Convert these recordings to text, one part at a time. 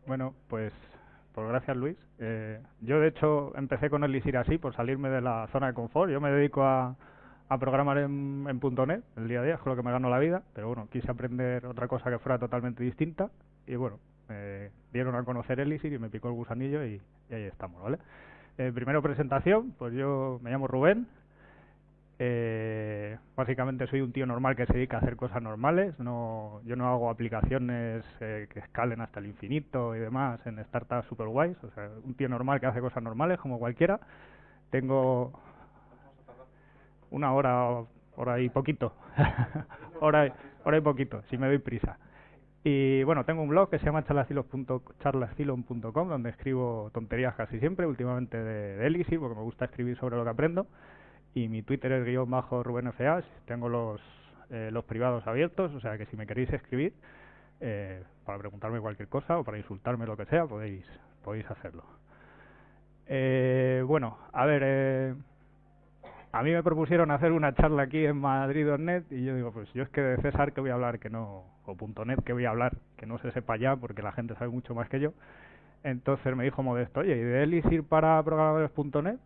Bueno, pues gracias Luis. Yo de hecho empecé con Elixir así, por salirme de la zona de confort. Yo me dedico a programar en .NET el día a día, es con lo que me gano la vida, pero bueno, quise aprender otra cosa que fuera totalmente distinta y bueno, me dieron a conocer Elixir y me picó el gusanillo y ahí estamos, ¿vale? Primero presentación, pues yo me llamo Rubén. Básicamente soy un tío normal que se dedica a hacer cosas normales. Yo no hago aplicaciones que escalen hasta el infinito y demás en startups super guays. O sea, un tío normal que hace cosas normales como cualquiera. Tengo una hora, hora y poquito. hora, hora y poquito, si me doy prisa. Y bueno, tengo un blog que se llama charlascilon.com donde escribo tonterías casi siempre, últimamente de Elixir, porque me gusta escribir sobre lo que aprendo. Y mi Twitter es _RubenFA. Tengo los privados abiertos, o sea que si me queréis escribir para preguntarme cualquier cosa o para insultarme lo que sea, podéis hacerlo. Bueno, a ver, a mí me propusieron hacer una charla aquí en Madrid.net y yo digo, pues yo es que de César que voy a hablar que no, o .net que voy a hablar que no se sepa ya porque la gente sabe mucho más que yo. Entonces me dijo Modesto, oye, ¿y de Elixir para programadores.net?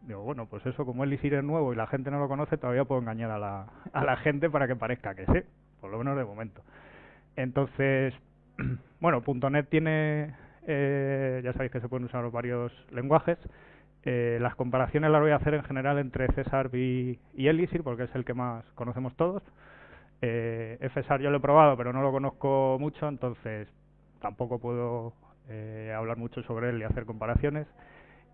Digo, bueno, pues eso, como Elixir es nuevo y la gente no lo conoce, todavía puedo engañar a la gente para que parezca que sé, por lo menos de momento. Entonces, bueno, .NET tiene, ya sabéis que se pueden usar varios lenguajes. Las comparaciones las voy a hacer en general entre César y Elixir, porque es el que más conocemos todos. César yo lo he probado, pero no lo conozco mucho, entonces tampoco puedo hablar mucho sobre él y hacer comparaciones.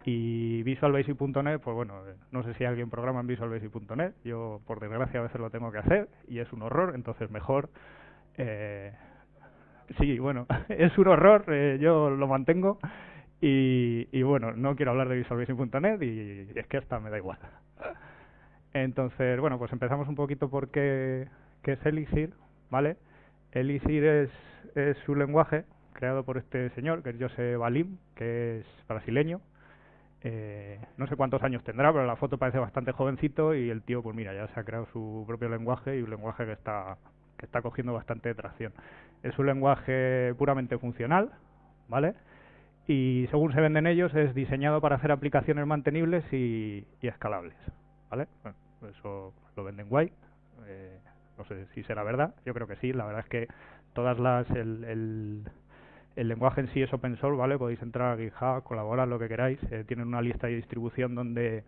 Y Visual Basic.net, pues bueno, no sé si alguien programa en Visual Basic.net, yo por desgracia a veces lo tengo que hacer y es un horror, entonces mejor. Eh, sí, bueno, es un horror, yo lo mantengo y bueno, no quiero hablar de Visual Basic.net y es que hasta me da igual. Entonces, bueno, pues empezamos un poquito por qué es Elixir, ¿vale? Elixir es un lenguaje creado por este señor, que es José Balim, que es brasileño. No sé cuántos años tendrá, pero la foto parece bastante jovencito y el tío, pues mira, ya se ha creado su propio lenguaje y un lenguaje que está cogiendo bastante tracción. Es un lenguaje puramente funcional, ¿vale? Y según se venden ellos, es diseñado para hacer aplicaciones mantenibles y escalables, ¿vale? Bueno, eso lo venden guay. No sé si será verdad, yo creo que sí. La verdad es que todas el lenguaje en sí es open source, ¿vale? Podéis entrar a GitHub, colaborar lo que queráis. Tienen una lista de distribución donde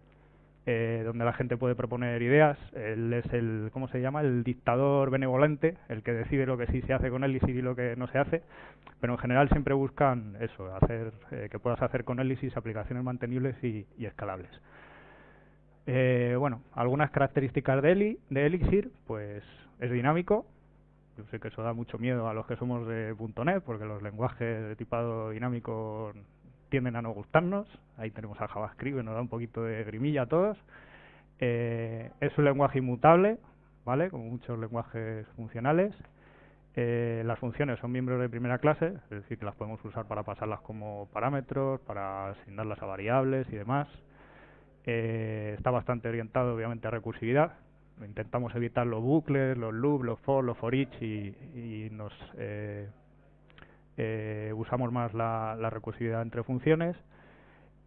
la gente puede proponer ideas. Él es ¿cómo se llama? El dictador benevolente, el que decide lo que sí se hace con Elixir y lo que no se hace. Pero en general siempre buscan eso, hacer que puedas hacer con Elixir aplicaciones mantenibles y escalables. Bueno, algunas características de Elixir, pues es dinámico. Yo sé que eso da mucho miedo a los que somos de .NET, porque los lenguajes de tipado dinámico tienden a no gustarnos. Ahí tenemos a JavaScript, que nos da un poquito de grimilla a todos. Es un lenguaje inmutable, ¿vale? Como muchos lenguajes funcionales. Las funciones son miembros de primera clase, es decir, que las podemos usar para pasarlas como parámetros, para asignarlas a variables y demás. Está bastante orientado, obviamente, a recursividad. Intentamos evitar los bucles, los loops, los for, los for each y nos usamos más la recursividad entre funciones.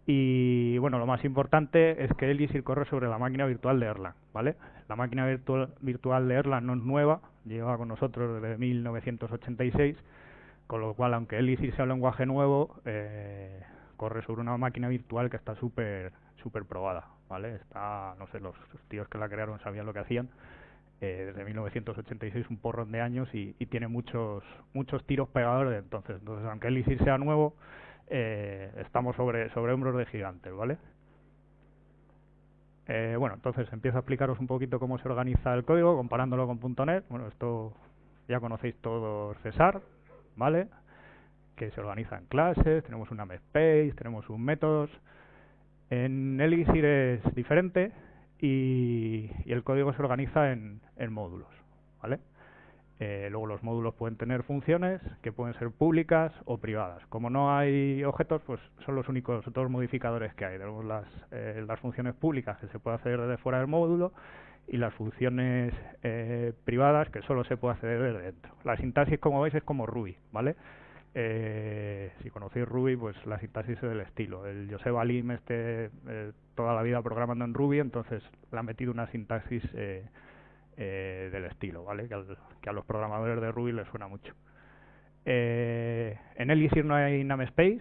Y bueno, lo más importante es que Elixir corre sobre la máquina virtual de Erlang, ¿vale? La máquina virtual de Erlang no es nueva, lleva con nosotros desde 1986, con lo cual, aunque Elixir sea un lenguaje nuevo, corre sobre una máquina virtual que está súper probada, ¿vale? Está, no sé, los tíos que la crearon sabían lo que hacían. Desde 1986 un porrón de años y tiene muchos tiros pegadores de entonces. Entonces, aunque Elixir sea nuevo, estamos sobre hombros de gigantes, ¿vale? Bueno, entonces empiezo a explicaros un poquito cómo se organiza el código comparándolo con .NET. Bueno, esto ya conocéis todos César, ¿vale? Que se organiza en clases, tenemos un namespace, tenemos un métodos. En Elixir es diferente y el código se organiza en módulos, ¿vale? Luego los módulos pueden tener funciones que pueden ser públicas o privadas. Como no hay objetos, pues son los únicos dos modificadores que hay. Tenemos las funciones públicas que se puede hacer desde fuera del módulo y las funciones privadas que solo se puede acceder desde dentro. La sintaxis, como veis, es como Ruby, ¿vale? Si conocéis Ruby, pues la sintaxis es del estilo. El Josep Alim toda la vida programando en Ruby, entonces le ha metido una sintaxis del estilo, ¿vale? Que a los programadores de Ruby les suena mucho. En Elixir no hay namespace,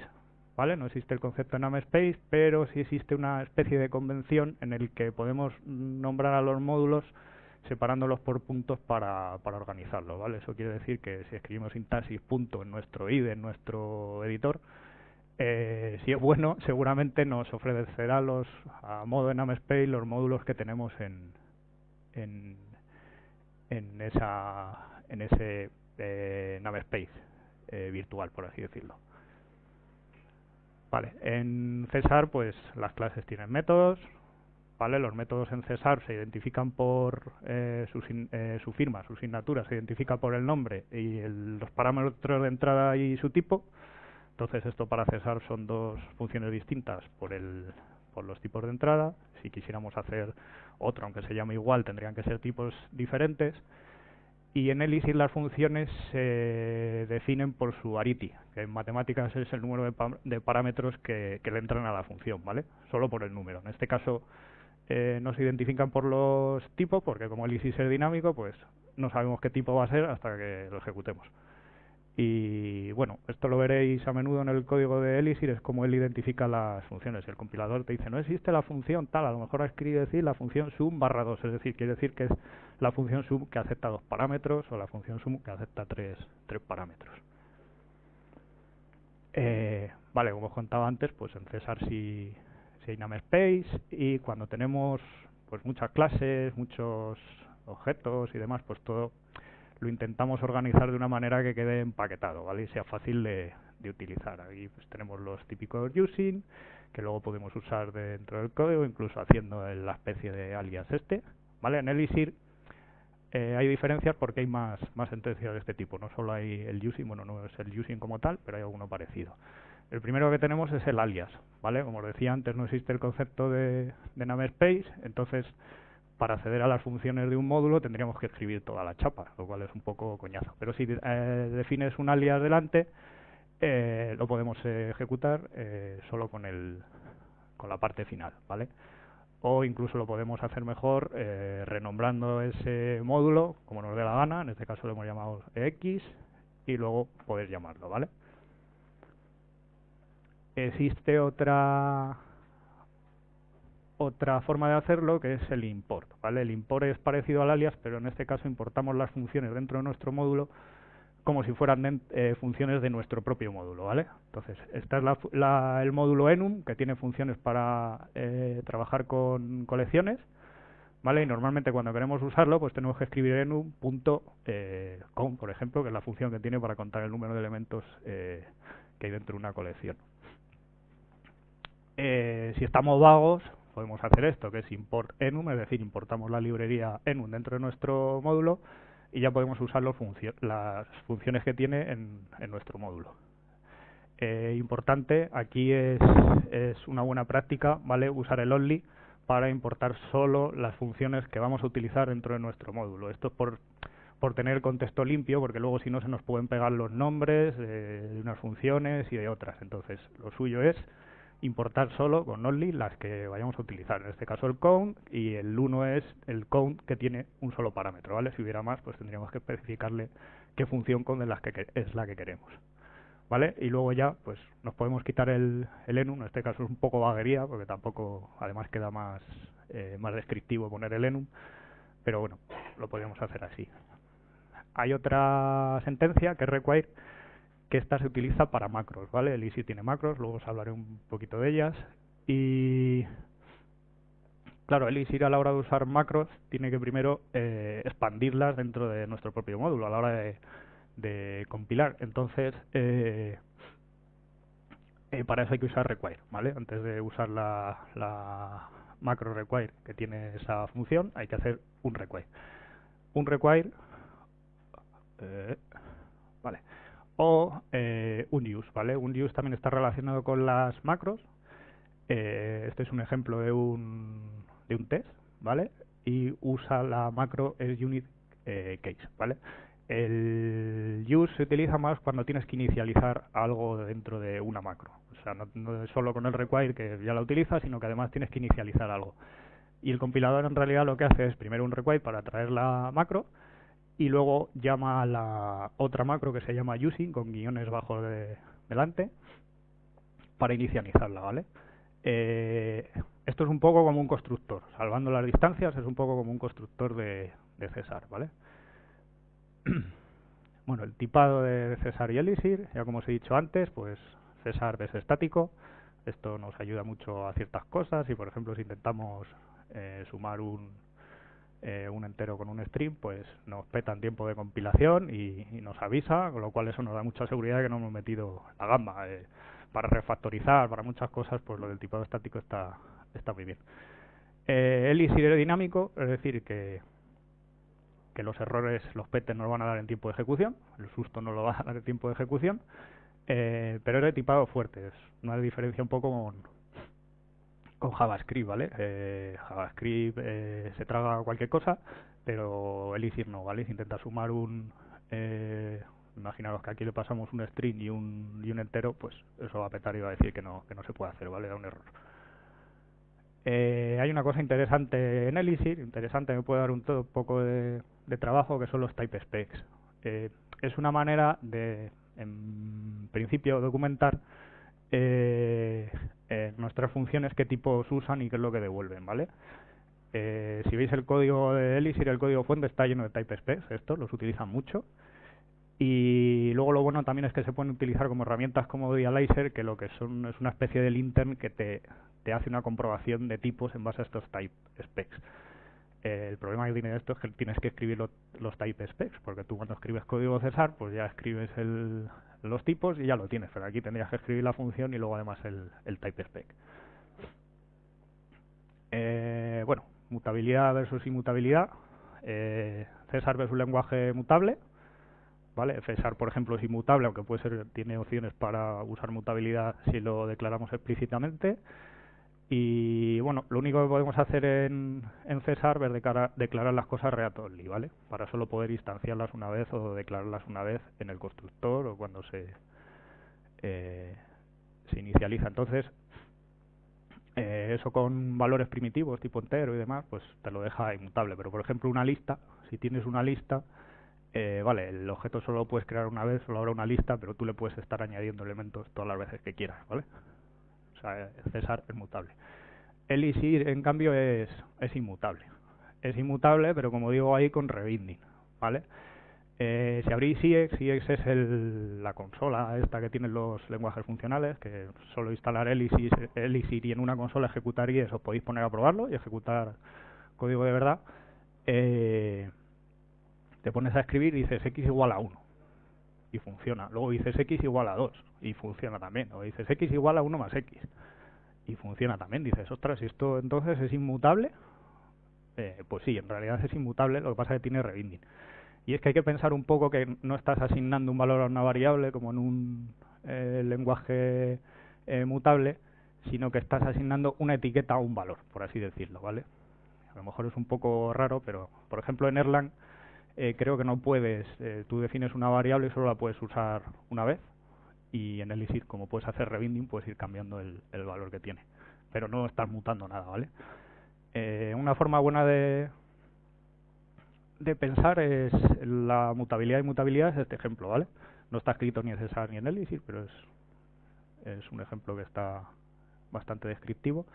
¿vale? No existe el concepto de namespace, pero sí existe una especie de convención en el que podemos nombrar a los módulos separándolos por puntos para organizarlos, ¿vale? Eso quiere decir que si escribimos sintaxis punto en nuestro IDE, en nuestro editor, si es bueno, seguramente nos ofrecerá a modo de namespace los módulos que tenemos en ese namespace virtual, por así decirlo. Vale, en César pues las clases tienen métodos, ¿vale? Los métodos en César se identifican por su firma, su signatura, se identifica por el nombre y los parámetros de entrada y su tipo. Entonces esto para César son dos funciones distintas por los tipos de entrada. Si quisiéramos hacer otro, aunque se llame igual, tendrían que ser tipos diferentes. Y en Elixir las funciones se definen por su arity, que en matemáticas es el número de parámetros que le entran a la función, ¿vale? Solo por el número. En este caso no se identifican por los tipos, porque como Elixir es dinámico, pues no sabemos qué tipo va a ser hasta que lo ejecutemos. Y bueno, esto lo veréis a menudo en el código de Elixir, es como él identifica las funciones. El compilador te dice, no existe la función tal, a lo mejor escribe decir la función sum/2, es decir, quiere decir que es la función sum que acepta 2 parámetros o la función sum que acepta 3 parámetros. Vale, como os contaba antes, pues en César sí hay namespace, y cuando tenemos pues muchas clases, muchos objetos y demás, pues todo lo intentamos organizar de una manera que quede empaquetado, ¿vale? Y sea fácil de utilizar. Aquí pues tenemos los típicos using, que luego podemos usar dentro del código, incluso haciendo la especie de alias ¿vale? En Elixir hay diferencias porque hay más sentencias de este tipo. No solo hay el using, bueno, no es el using como tal, pero hay alguno parecido. El primero que tenemos es el alias, ¿vale? Como os decía antes, no existe el concepto de namespace, entonces para acceder a las funciones de un módulo tendríamos que escribir toda la chapa, lo cual es un poco coñazo. Pero si defines un alias delante, lo podemos ejecutar solo con la parte final, ¿vale? O incluso lo podemos hacer mejor renombrando ese módulo como nos dé la gana. En este caso lo hemos llamado X y luego podéis llamarlo, ¿vale? Existe otra forma de hacerlo, que es el import, ¿vale? El import es parecido al alias, pero en este caso importamos las funciones dentro de nuestro módulo como si fueran funciones de nuestro propio módulo, ¿vale? Entonces, esta es el módulo enum, que tiene funciones para trabajar con colecciones, ¿vale? Y normalmente cuando queremos usarlo, pues tenemos que escribir enum.count, por ejemplo, que es la función que tiene para contar el número de elementos que hay dentro de una colección. Si estamos vagos, podemos hacer esto, que es import enum, es decir, importamos la librería enum dentro de nuestro módulo y ya podemos usar las funciones que tiene en nuestro módulo. Importante, aquí es una buena práctica, ¿vale? Usar el only para importar solo las funciones que vamos a utilizar dentro de nuestro módulo. Esto es por tener el contexto limpio, porque luego si no se nos pueden pegar los nombres de unas funciones y de otras. Entonces, lo suyo es importar solo con only las que vayamos a utilizar. En este caso el count, y el 1 es el count que tiene un solo parámetro, ¿vale? Si hubiera más, pues tendríamos que especificarle qué función count es la que queremos, ¿vale? Y luego ya, pues nos podemos quitar el enum. En este caso es un poco vaguería, porque tampoco, además queda más descriptivo poner el enum, pero bueno, lo podríamos hacer así. Hay otra sentencia que es require, que esta se utiliza para macros, ¿vale? El Elixir tiene macros, luego os hablaré un poquito de ellas. Y claro, el Elixir a la hora de usar macros tiene que primero expandirlas dentro de nuestro propio módulo a la hora de compilar. Entonces, para eso hay que usar require, ¿vale? Antes de usar la macro require que tiene esa función, hay que hacer un require. Un require, vale, o un use, ¿vale? Un use también está relacionado con las macros. Este es un ejemplo de un test, ¿vale? Y usa la macro unit case, ¿vale? El use se utiliza más cuando tienes que inicializar algo dentro de una macro. O sea, no es solo con el require que ya la utilizas, sino que además tienes que inicializar algo. Y el compilador en realidad lo que hace es primero un require para traer la macro y luego llama a la otra macro que se llama using con guiones bajos delante para inicializarla, ¿vale? Esto es un poco como un constructor, salvando las distancias, es un poco como un constructor de César, ¿vale? Bueno, el tipado de César y Elixir, ya como os he dicho antes, pues César es estático, esto nos ayuda mucho a ciertas cosas, y por ejemplo si intentamos sumar un entero con un string, pues nos peta en tiempo de compilación y nos avisa, con lo cual eso nos da mucha seguridad de que no hemos metido la gamba. Para refactorizar, para muchas cosas, pues lo del tipado estático está muy bien. Elixir es dinámico, es decir, que los errores, los petes no lo van a dar en tiempo de ejecución, el susto no lo va a dar en tiempo de ejecución, pero es de tipado fuerte, es una diferencia un poco con JavaScript, ¿vale? JavaScript se traga cualquier cosa, pero Elixir no, ¿vale? Si intenta sumar imaginaros que aquí le pasamos un string y un entero, pues eso va a petar y va a decir que no se puede hacer, ¿vale? Da un error. Hay una cosa interesante en Elixir, interesante, me puede dar un poco de trabajo, que son los type specs. Es una manera de, en principio, documentar nuestras funciones, qué tipos usan y qué es lo que devuelven, ¿vale? Si veis el código de Elixir, el código fuente está lleno de type specs, estos los utilizan mucho. Y luego lo bueno también es que se pueden utilizar como herramientas como Dialyzer, que lo que son es una especie de lintern que te hace una comprobación de tipos en base a estos type specs. El problema que tiene esto es que tienes que escribir los type specs, porque tú cuando escribes código César, pues ya escribes los tipos y ya lo tienes, pero aquí tendrías que escribir la función y luego además el type spec. Bueno, mutabilidad versus inmutabilidad. César es un lenguaje mutable, ¿vale? César, por ejemplo, es inmutable, aunque tiene opciones para usar mutabilidad si lo declaramos explícitamente. Y bueno, lo único que podemos hacer en César es declarar las cosas read only, ¿vale? Para solo poder instanciarlas una vez o declararlas una vez en el constructor o cuando se inicializa. Entonces, eso con valores primitivos tipo entero y demás, pues te lo deja inmutable. Pero por ejemplo una lista, si tienes una lista, vale, el objeto solo lo puedes crear una vez, solo habrá una lista, pero tú le puedes estar añadiendo elementos todas las veces que quieras, ¿vale? O sea, César es mutable. Elixir, en cambio, es inmutable. Es inmutable, pero como digo ahí, con rebinding, ¿vale? Si abrís IEX, IEX es la consola esta que tienen los lenguajes funcionales, que solo instalar Elixir y en una consola ejecutar IEX os podéis poner a probarlo y ejecutar código de verdad. Te pones a escribir y dices x igual a 1 y funciona. Luego dices x igual a 2 y funciona también. O dices x igual a 1 más x y funciona también. Dices, ostras, ¿y esto entonces es inmutable? Pues sí, en realidad es inmutable, lo que pasa es que tiene rebinding. Y es que hay que pensar un poco que no estás asignando un valor a una variable como en un lenguaje mutable, sino que estás asignando una etiqueta a un valor, por así decirlo, ¿vale? A lo mejor es un poco raro, pero por ejemplo en Erlang creo que no puedes, tú defines una variable y solo la puedes usar una vez, y en Elixir, como puedes hacer rebinding, puedes ir cambiando el valor que tiene, pero no estás mutando nada, ¿vale? Una forma buena de pensar es la mutabilidad y mutabilidad es este ejemplo, ¿vale? No está escrito ni en César ni en Elixir, pero es un ejemplo que está bastante descriptivo.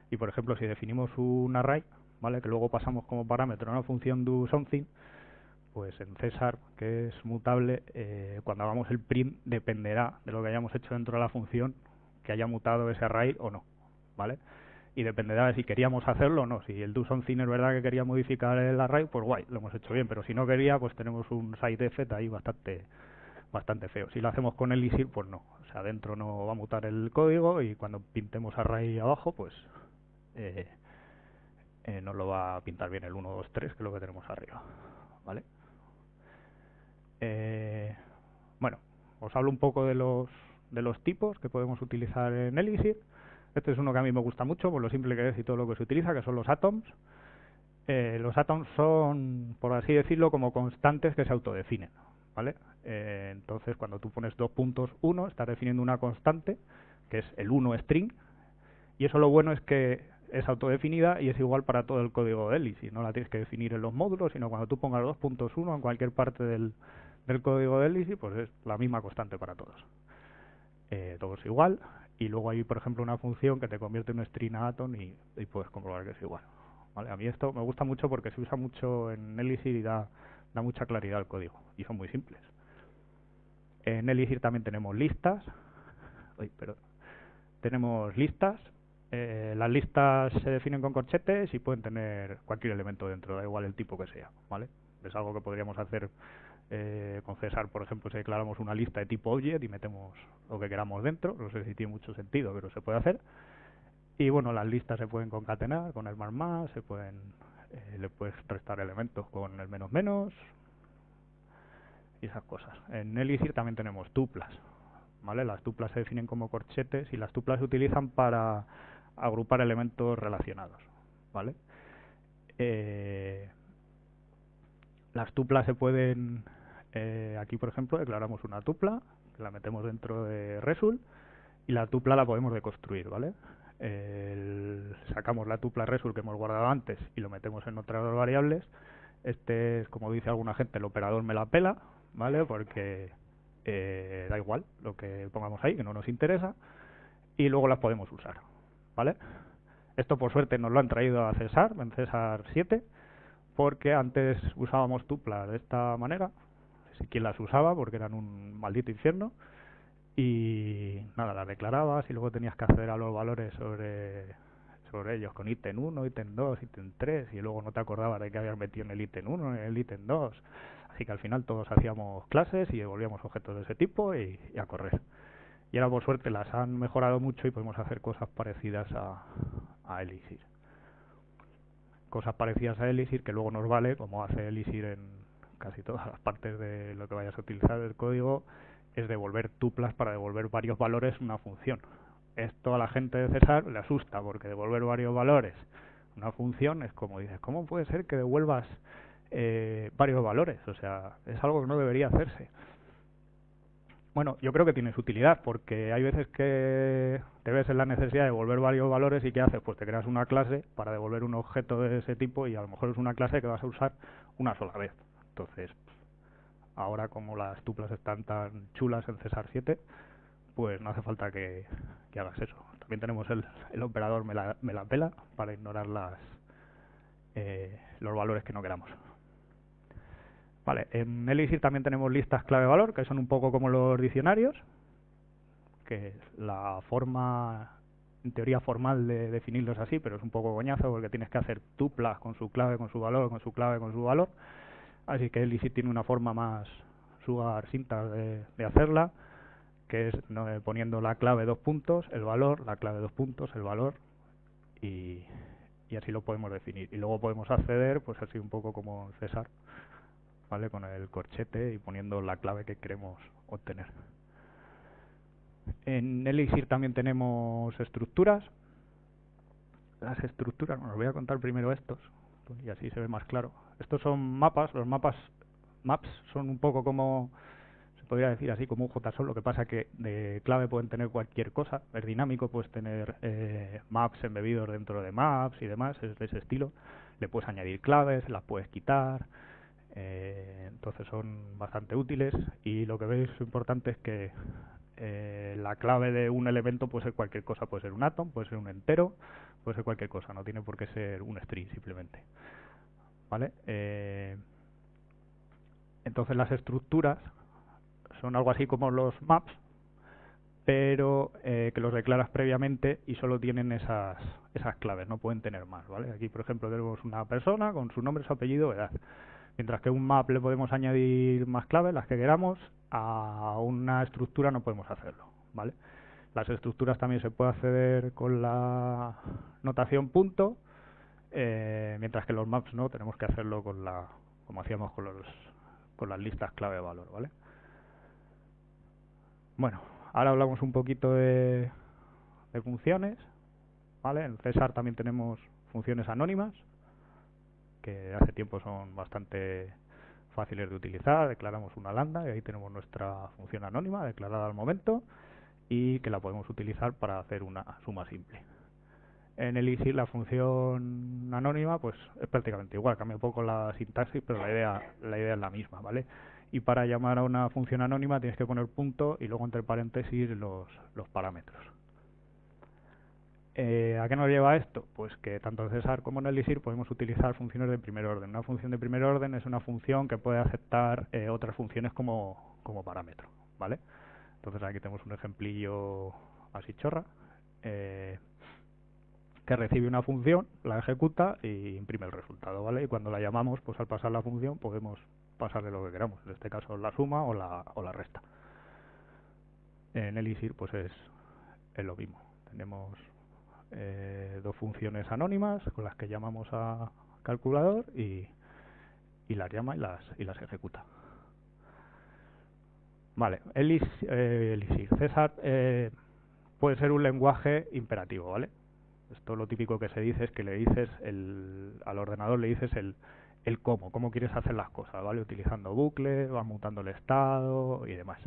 Y por ejemplo, si definimos un array, ¿vale? Que luego pasamos como parámetro a una función doSomething, pues en César, que es mutable, cuando hagamos el print dependerá de lo que hayamos hecho dentro de la función que haya mutado ese array o no, ¿vale? Y dependerá de si queríamos hacerlo o no. Si el doSomething es verdad que quería modificar el array, pues guay, lo hemos hecho bien, pero si no quería, pues tenemos un side effect ahí bastante feo. Si lo hacemos con Elixir, pues no, o sea, dentro no va a mutar el código y cuando pintemos array abajo, pues nos lo va a pintar bien el 1, 2, 3, que es lo que tenemos arriba, ¿vale? Bueno, os hablo un poco de los tipos que podemos utilizar en Elixir. Este es uno que a mí me gusta mucho por lo simple que es y todo lo que se utiliza, que son los atoms. Los atoms son, por así decirlo, como constantes que se autodefinen, ¿vale? Entonces, cuando tú pones 2.1, estás definiendo una constante, que es el 1 string, y eso lo bueno es que es autodefinida y es igual para todo el código de Elixir. No la tienes que definir en los módulos, sino cuando tú pongas 2.1 en cualquier parte del código de Elixir, pues es la misma constante para todos. Todo es igual, y luego hay, por ejemplo, una función que te convierte en un string a atom y puedes comprobar que es igual. ¿Vale? A mí esto me gusta mucho porque se usa mucho en Elixir y da mucha claridad al código, y son muy simples. En Elixir también tenemos listas. Tenemos listas. Las listas se definen con corchetes y pueden tener cualquier elemento dentro, da igual el tipo que sea, ¿vale? Es algo que podríamos hacer con César, por ejemplo, si declaramos una lista de tipo object y metemos lo que queramos dentro. No sé si tiene mucho sentido, pero se puede hacer. Y bueno, las listas se pueden concatenar con el más, le puedes restar elementos con el menos menos y esas cosas. En Elixir también tenemos tuplas, ¿vale? Las tuplas se definen como corchetes y las tuplas se utilizan para agrupar elementos relacionados, ¿vale? Las tuplas se pueden... aquí, por ejemplo, declaramos una tupla, que la metemos dentro de result, y la tupla la podemos deconstruir, ¿vale? Sacamos la tupla result que hemos guardado antes y lo metemos en otras variables. Este es, como dice alguna gente, el operador me la pela, ¿vale? Porque da igual lo que pongamos ahí, que no nos interesa, y luego las podemos usar, ¿vale? Esto, por suerte, nos lo han traído a César, en César 7, porque antes usábamos tuplas de esta manera, no sé quién las usaba porque eran un maldito infierno, y nada, las declarabas y luego tenías que acceder a los valores sobre ellos con ítem 1, ítem 2, ítem 3, y luego no te acordabas de que habías metido en el ítem 1, en el ítem 2. Así que al final todos hacíamos clases y devolvíamos objetos de ese tipo y a correr. Y ahora, por suerte, las han mejorado mucho y podemos hacer cosas parecidas a Elixir. Cosas parecidas a Elixir que luego nos vale, como hace Elixir en casi todas las partes de lo que vayas a utilizar del código, es devolver tuplas para devolver varios valores una función. Esto a la gente de César le asusta, porque devolver varios valores una función es como dices, ¿cómo puede ser que devuelvas varios valores? O sea, es algo que no debería hacerse. Bueno, yo creo que tiene su utilidad, porque hay veces que te ves en la necesidad de devolver varios valores y ¿qué haces? Pues te creas una clase para devolver un objeto de ese tipo y a lo mejor es una clase que vas a usar una sola vez. Entonces, ahora como las tuplas están tan chulas en César 7, pues no hace falta que hagas eso. También tenemos el operador me la pela para ignorar los valores que no queramos. Vale, en Elixir también tenemos listas clave-valor, que son un poco como los diccionarios, que es la forma, en teoría formal de definirlos así, pero es un poco coñazo porque tienes que hacer tuplas con su clave, con su valor, con su clave, con su valor. Así que Elixir tiene una forma más sugar syntax de hacerla, que es poniendo la clave 2 puntos, el valor, la clave 2 puntos, el valor, y así lo podemos definir. Y luego podemos acceder, pues así un poco como César, ¿vale? Con el corchete y poniendo la clave que queremos obtener. En Elixir también tenemos estructuras. Las estructuras, bueno, os voy a contar primero estos, y así se ve más claro. Estos son mapas. Los maps son un poco como, se podría decir así, como un JSON. Lo que pasa que de clave pueden tener cualquier cosa. Es dinámico, puedes tener maps embebidos dentro de maps y demás, es de ese estilo. Le puedes añadir claves, las puedes quitar. Entonces son bastante útiles, y lo que veis importante es que la clave de un elemento puede ser cualquier cosa, puede ser un atom, puede ser un entero, puede ser cualquier cosa, no tiene por qué ser un string simplemente, ¿vale? Entonces las estructuras son algo así como los maps, pero que los declaras previamente y solo tienen esas claves, no pueden tener más, ¿vale? Aquí, por ejemplo, tenemos una persona con su nombre, su apellido, edad. Mientras que a un map le podemos añadir más claves, las que queramos, a una estructura no podemos hacerlo, ¿vale? Las estructuras también se puede acceder con la notación punto, mientras que los maps no, tenemos que hacerlo como hacíamos con las listas clave de valor, ¿vale? Bueno, ahora hablamos un poquito de funciones, ¿vale? En César también tenemos funciones anónimas. que hace tiempo son bastante fáciles de utilizar. Declaramos una lambda y ahí tenemos nuestra función anónima declarada al momento y que la podemos utilizar para hacer una suma simple. En Elixir la función anónima pues es prácticamente igual, cambia un poco la sintaxis, pero la idea es la misma, ¿vale? Y para llamar a una función anónima tienes que poner punto y luego entre paréntesis los parámetros. ¿A qué nos lleva esto? Pues que tanto en César como en Elixir podemos utilizar funciones de primer orden. Una función de primer orden es una función que puede aceptar otras funciones como parámetro, ¿vale? Entonces aquí tenemos un ejemplillo así chorra, que recibe una función, la ejecuta y imprime el resultado, ¿vale? Y cuando la llamamos, pues al pasar la función podemos pasarle lo que queramos, en este caso la suma o la resta. En Elixir pues es lo mismo. Tenemos dos funciones anónimas con las que llamamos a calculador y las llama y las ejecuta. Vale, Elixir. César puede ser un lenguaje imperativo, ¿vale? Esto lo típico que se dice es que le dices al ordenador le dices el cómo quieres hacer las cosas, ¿vale? Utilizando bucles, vas mutando el estado y demás.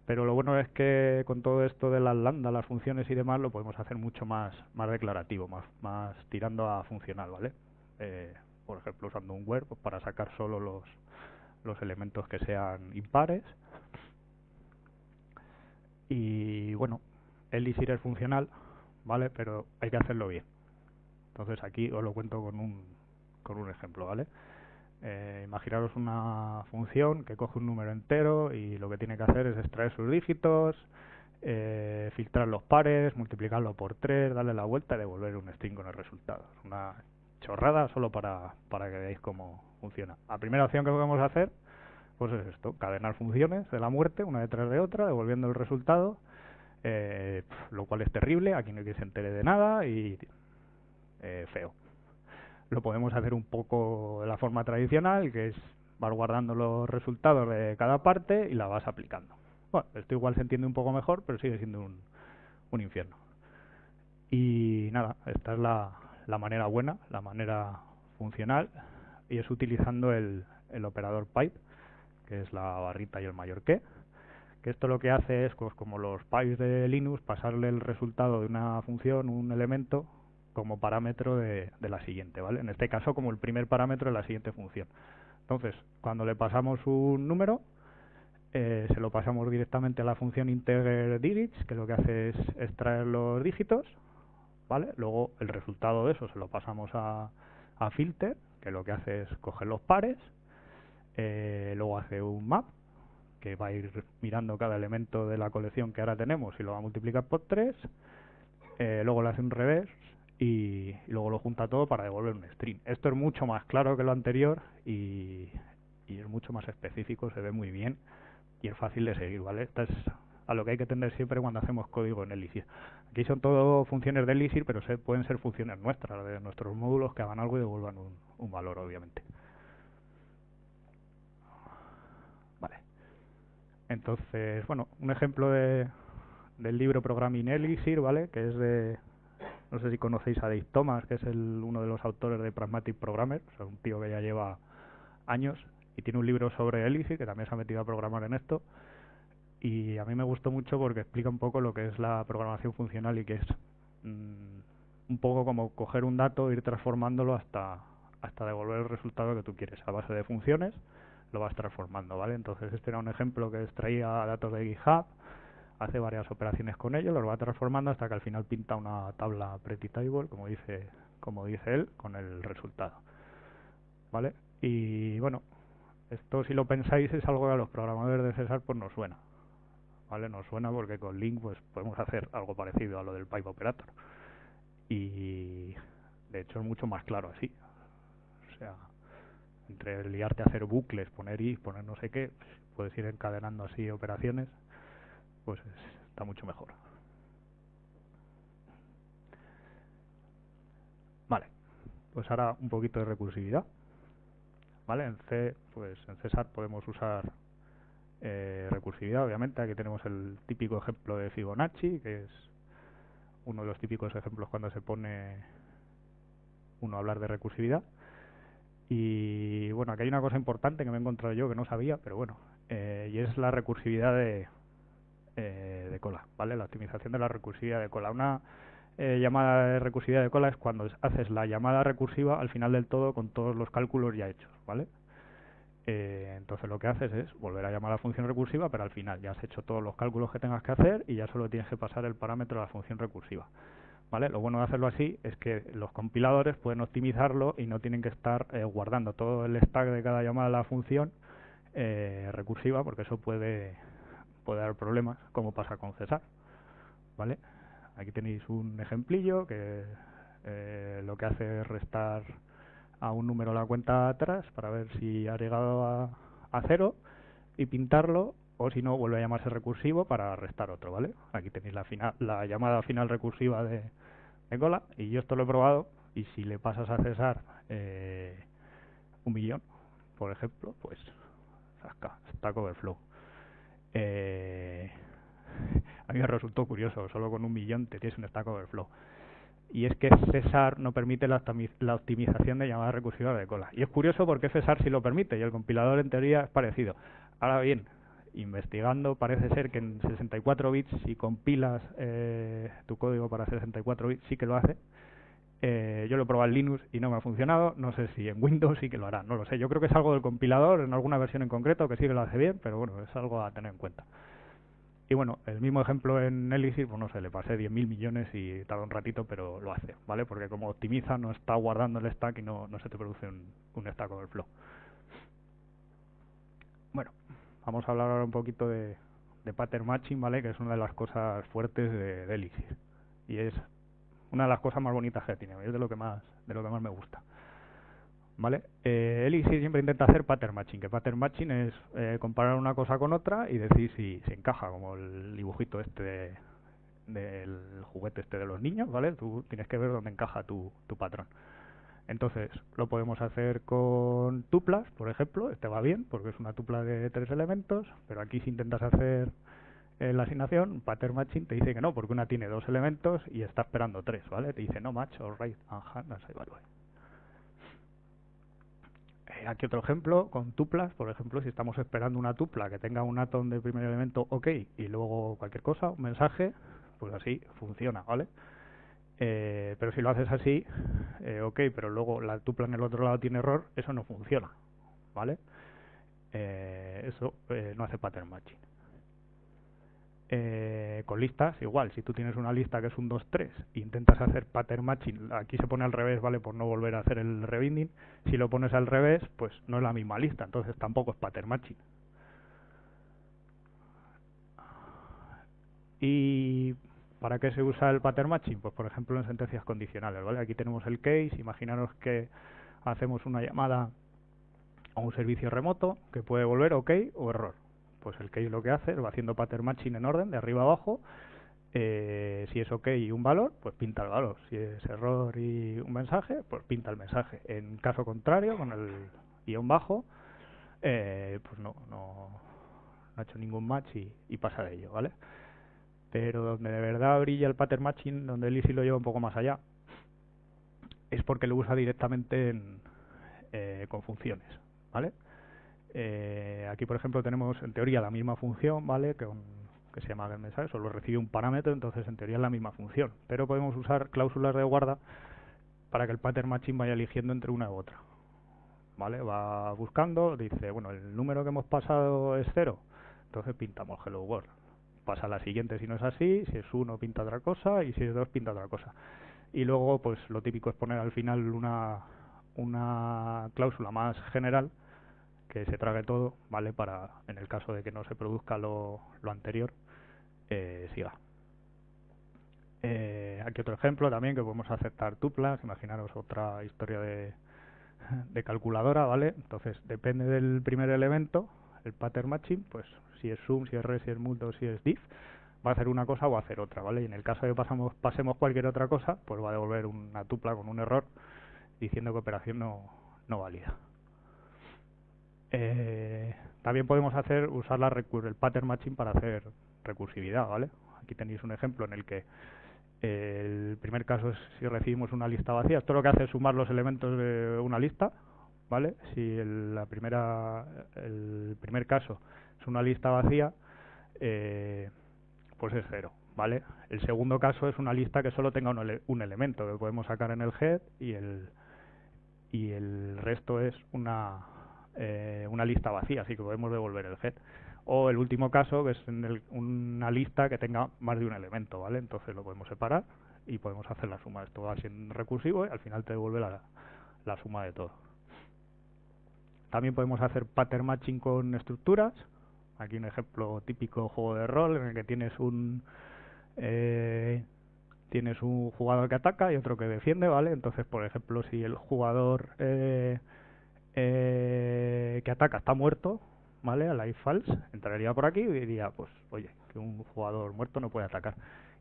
Pero lo bueno es que con todo esto de las lambda, las funciones y demás, lo podemos hacer mucho más declarativo, más tirando a funcional, ¿vale? Por ejemplo, usando un where pues, para sacar solo los elementos que sean impares. Y bueno, Elixir es funcional, ¿vale? Pero hay que hacerlo bien. Entonces aquí os lo cuento con un ejemplo, ¿vale? Imaginaros una función que coge un número entero y lo que tiene que hacer es extraer sus dígitos, filtrar los pares, multiplicarlo por 3, darle la vuelta y devolver un string con el resultado. Es una chorrada solo para que veáis cómo funciona. La primera opción que podemos hacer pues es esto, cadenar funciones de la muerte una detrás de otra, devolviendo el resultado, lo cual es terrible, aquí no hay que se entere de nada y feo. Lo podemos hacer un poco de la forma tradicional, que es vas guardando los resultados de cada parte y la vas aplicando. Bueno, esto igual se entiende un poco mejor, pero sigue siendo un infierno. Y nada, esta es la manera buena, la manera funcional, y es utilizando el operador pipe, que es la barrita y el mayor que esto lo que hace es, pues, como los pipes de Linux, pasarle el resultado de una función, un elemento, como parámetro de la siguiente, ¿vale? En este caso como el primer parámetro de la siguiente función. Entonces, cuando le pasamos un número, se lo pasamos directamente a la función integer digits, que lo que hace es extraer los dígitos, ¿vale? Luego el resultado de eso se lo pasamos a filter, que lo que hace es coger los pares, luego hace un map, que va a ir mirando cada elemento de la colección que ahora tenemos y lo va a multiplicar por 3, luego le hace un reverse y luego lo junta todo para devolver un string. Esto es mucho más claro que lo anterior y es mucho más específico, se ve muy bien y es fácil de seguir, ¿vale? Esto es a lo que hay que tender siempre cuando hacemos código en Elixir. Aquí son todo funciones de Elixir, pero pueden ser funciones nuestras, de nuestros módulos, que hagan algo y devuelvan un valor, obviamente. Vale. Entonces, bueno, un ejemplo del libro Programming Elixir, ¿vale? Que es no sé si conocéis a Dave Thomas, que es uno de los autores de Pragmatic Programmer, o sea, un tío que ya lleva años y tiene un libro sobre Elixir, que también se ha metido a programar en esto, y a mí me gustó mucho porque explica un poco lo que es la programación funcional y que es un poco como coger un dato, ir transformándolo hasta devolver el resultado que tú quieres a base de funciones, lo vas transformando, ¿vale? Entonces este era un ejemplo que extraía datos de GitHub, hace varias operaciones con ellos, los va transformando hasta que al final pinta una tabla pretty table, como dice él, con el resultado, ¿vale? Y bueno, esto si lo pensáis es algo que a los programadores de César pues nos suena, ¿vale? Nos suena porque con Link pues podemos hacer algo parecido a lo del pipe operator y de hecho es mucho más claro así, o sea, entre liarte a hacer bucles, poner if, poner no sé qué, pues, puedes ir encadenando así operaciones, pues está mucho mejor. Vale, pues ahora un poquito de recursividad, ¿vale? En C, pues en César podemos usar recursividad, obviamente. Aquí tenemos el típico ejemplo de Fibonacci, que es uno de los típicos ejemplos cuando se pone uno a hablar de recursividad. Y bueno, aquí hay una cosa importante que me he encontrado yo que no sabía, pero bueno, y es la recursividad de cola, ¿vale? La optimización de la recursividad de cola. Una llamada de recursividad de cola es cuando haces la llamada recursiva al final del todo con todos los cálculos ya hechos, ¿vale? Entonces lo que haces es volver a llamar a la función recursiva, pero al final ya has hecho todos los cálculos que tengas que hacer y ya solo tienes que pasar el parámetro a la función recursiva. ¿Vale? Lo bueno de hacerlo así es que los compiladores pueden optimizarlo y no tienen que estar guardando todo el stack de cada llamada a la función recursiva, porque eso puede dar problemas, como pasa con César. ¿Vale? Aquí tenéis un ejemplillo que lo que hace es restar a un número la cuenta atrás para ver si ha llegado a cero y pintarlo, o si no vuelve a llamarse recursivo para restar otro, ¿vale? Aquí tenéis la llamada final recursiva de cola, y yo esto lo he probado, y si le pasas a César 1.000.000, por ejemplo, pues saca Stack Overflow. A mí me resultó curioso, solo con 1.000.000 te tienes un Stack Overflow. Y es que César no permite la optimización de llamadas recursivas de cola. Y es curioso porque César sí lo permite y el compilador en teoría es parecido. Ahora bien, investigando parece ser que en 64 bits, si compilas tu código para 64 bits, sí que lo hace. Yo lo he probado en Linux y no me ha funcionado. No sé si en Windows sí que lo hará, no lo sé. Yo creo que es algo del compilador en alguna versión en concreto que sí que lo hace bien, pero bueno, es algo a tener en cuenta. Y bueno, el mismo ejemplo en Elixir, pues no sé, le pasé 10.000 millones y tarda un ratito, pero lo hace, ¿vale? Porque como optimiza, no está guardando el stack y no se te produce un Stack Overflow. Bueno, vamos a hablar ahora un poquito de pattern matching, ¿vale? Que es una de las cosas fuertes de Elixir. Y es una de las cosas más bonitas que tiene, es de lo que más me gusta. ¿Vale? Elixir siempre intenta hacer pattern matching, que pattern matching es comparar una cosa con otra y decir si se encaja, como el dibujito este del juguete este de los niños, ¿vale? Tú tienes que ver dónde encaja tu patrón. Entonces, lo podemos hacer con tuplas, por ejemplo. Este va bien porque es una tupla de 3 elementos, pero aquí si intentas hacer la asignación, pattern matching te dice que no, porque una tiene 2 elementos y está esperando 3, ¿vale? Te dice no match or right and hand as evaluate. Aquí otro ejemplo con tuplas, por ejemplo, si estamos esperando una tupla que tenga un atom de primer elemento OK y luego cualquier cosa, un mensaje, pues así funciona, ¿vale? Pero si lo haces así, OK, pero luego la tupla en el otro lado tiene error, eso no funciona, ¿vale? Eso no hace pattern matching. Con listas, igual, si tú tienes una lista que es un 2-3 e intentas hacer pattern matching, aquí se pone al revés, ¿vale? Por no volver a hacer el rebinding. Si lo pones al revés, pues no es la misma lista, entonces tampoco es pattern matching. ¿Y para qué se usa el pattern matching? Pues por ejemplo en sentencias condicionales, ¿vale? Aquí tenemos el case, imaginaros que hacemos una llamada a un servicio remoto que puede volver OK o error. Pues el case lo que hace es va haciendo pattern matching en orden, de arriba a abajo. Si es OK y un valor, pues pinta el valor. Si es error y un mensaje, pues pinta el mensaje. En caso contrario, con el guión bajo, pues no ha hecho ningún match y pasa de ello, ¿vale? Pero donde de verdad brilla el pattern matching, donde Elixir lo lleva un poco más allá, es porque lo usa directamente con funciones, ¿vale? Aquí, por ejemplo, tenemos en teoría la misma función, ¿vale? Que se llama getMessage, solo recibe un parámetro, entonces en teoría es la misma función. Pero podemos usar cláusulas de guarda para que el pattern matching vaya eligiendo entre una u otra. ¿Vale? Va buscando, dice, bueno, el número que hemos pasado es 0, entonces pintamos hello world. Pasa a la siguiente si no es así, si es 1 pinta otra cosa y si es 2 pinta otra cosa. Y luego, pues lo típico es poner al final una cláusula más general que se trague todo, ¿vale? Para, en el caso de que no se produzca lo anterior, siga. Aquí otro ejemplo también, que podemos aceptar tuplas, imaginaros otra historia de calculadora, ¿vale? Entonces, depende del primer elemento, el pattern matching, pues si es sum, si es res, si es multo, si es diff, va a hacer una cosa o va a hacer otra, ¿vale? Y en el caso de que pasemos cualquier otra cosa, pues va a devolver una tupla con un error diciendo que operación no válida. También podemos usar el pattern matching para hacer recursividad, ¿vale? Aquí tenéis un ejemplo en el que el primer caso es si recibimos una lista vacía. Esto lo que hace es sumar los elementos de una lista, ¿vale? Si el primer caso es una lista vacía, pues es 0, ¿vale? El segundo caso es una lista que solo tenga un elemento que podemos sacar en el head y el resto es una lista vacía, así que podemos devolver el head. O el último caso, que es una lista que tenga más de un elemento, ¿vale? Entonces lo podemos separar y podemos hacer la suma. Esto va siendo recursivo y al final te devuelve la suma de todo. También podemos hacer pattern matching con estructuras. Aquí un ejemplo típico juego de rol en el que tienes un jugador que ataca y otro que defiende, ¿vale? Entonces, por ejemplo, si el jugador que ataca está muerto, ¿vale? A la if false, entraría por aquí y diría, pues, oye, que un jugador muerto no puede atacar.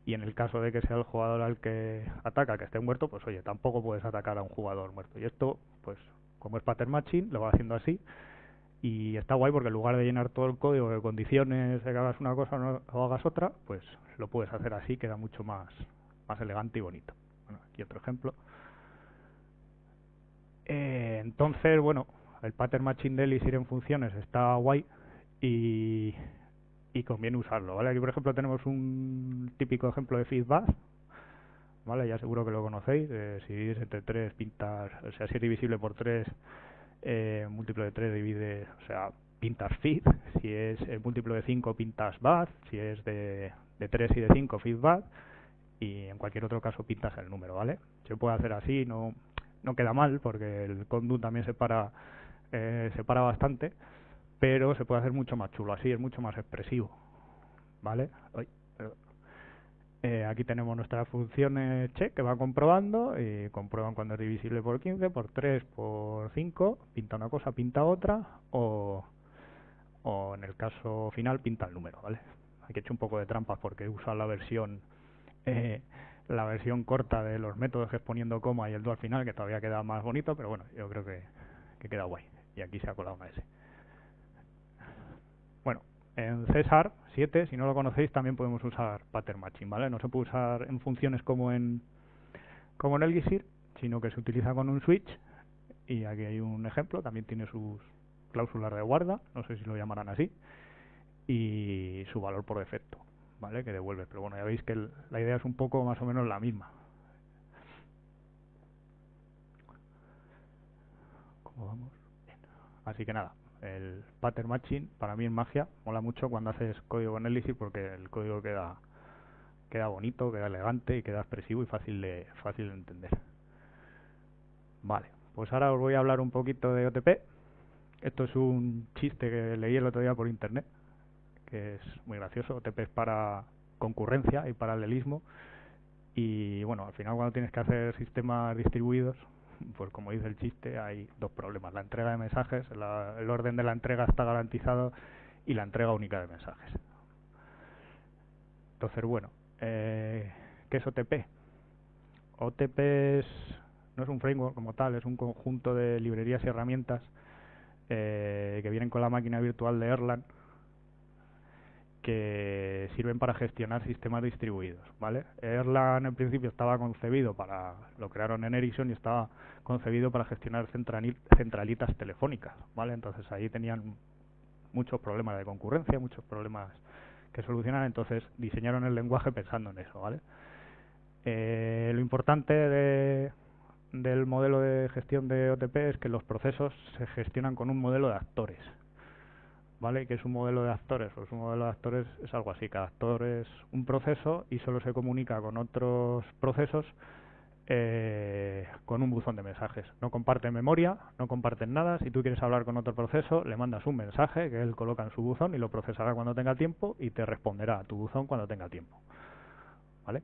Y en el caso de que sea el jugador al que ataca que esté muerto, pues oye, tampoco puedes atacar a un jugador muerto. Y esto, pues, como es pattern matching, lo va haciendo así. Y está guay porque en lugar de llenar todo el código de condiciones de que hagas una cosa o hagas otra, pues lo puedes hacer así, queda mucho más elegante y bonito. Bueno, aquí otro ejemplo. Entonces, bueno, el pattern matching de Elixir en funciones está guay y conviene usarlo, ¿vale? Aquí, por ejemplo, tenemos un típico ejemplo de feedback, ¿vale? Ya seguro que lo conocéis. Si divides entre 3 pintas, o sea, si es divisible por 3, múltiplo de 3 divide, o sea, pintas feed. Si es múltiplo de 5 pintas bad. Si es de 3 y de 5 feedback. Y en cualquier otro caso pintas el número, ¿vale? Se puede hacer así, no queda mal porque el condu también separa bastante, pero se puede hacer mucho más chulo, así es mucho más expresivo, ¿vale? Aquí tenemos nuestras funciones check que van comprobando y comprueban cuando es divisible por 15, por 3, por 5, pinta una cosa, pinta otra, o en el caso final pinta el número, ¿vale? Aquí he hecho un poco de trampas porque usa eh, la versión corta de los métodos, que es poniendo coma y el do al final, que todavía queda más bonito, pero bueno, yo creo que queda guay. Y aquí se ha colado una S. Bueno, en César 7, si no lo conocéis, también podemos usar pattern matching, ¿vale? No se puede usar en funciones como en Elixir, sino que se utiliza con un switch, y aquí hay un ejemplo, también tiene sus cláusulas de guarda, no sé si lo llamarán así, y su valor por defecto, ¿vale? Que devuelve, pero bueno, ya veis que la idea es un poco más o menos la misma. ¿Cómo vamos? Bien. Así que nada, el pattern matching para mí es magia, mola mucho cuando haces código con Elixir porque el código queda bonito, queda elegante y queda expresivo y fácil de entender. Vale, pues ahora os voy a hablar un poquito de OTP. Esto es un chiste que leí el otro día por internet, que es muy gracioso. OTP es para concurrencia y paralelismo. Y bueno, al final cuando tienes que hacer sistemas distribuidos, pues como dice el chiste, hay dos problemas. La entrega de mensajes, el orden de la entrega está garantizado, y la entrega única de mensajes. Entonces, bueno, ¿qué es OTP? OTP no es un framework como tal, es un conjunto de librerías y herramientas que vienen con la máquina virtual de Erlang, que sirven para gestionar sistemas distribuidos, ¿vale? Erlang en principio estaba concebido lo crearon en Ericsson y estaba concebido para gestionar centralitas telefónicas, ¿vale? Entonces ahí tenían muchos problemas de concurrencia, muchos problemas que solucionar, entonces diseñaron el lenguaje pensando en eso, ¿vale? Lo importante del modelo de gestión de OTP es que los procesos se gestionan con un modelo de actores, ¿vale? ¿Qué es un modelo de actores? Pues un modelo de actores es algo así, cada actor es un proceso y solo se comunica con otros procesos con un buzón de mensajes. No comparten memoria, no comparten nada. Si tú quieres hablar con otro proceso, le mandas un mensaje que él coloca en su buzón y lo procesará cuando tenga tiempo y te responderá a tu buzón cuando tenga tiempo, ¿vale?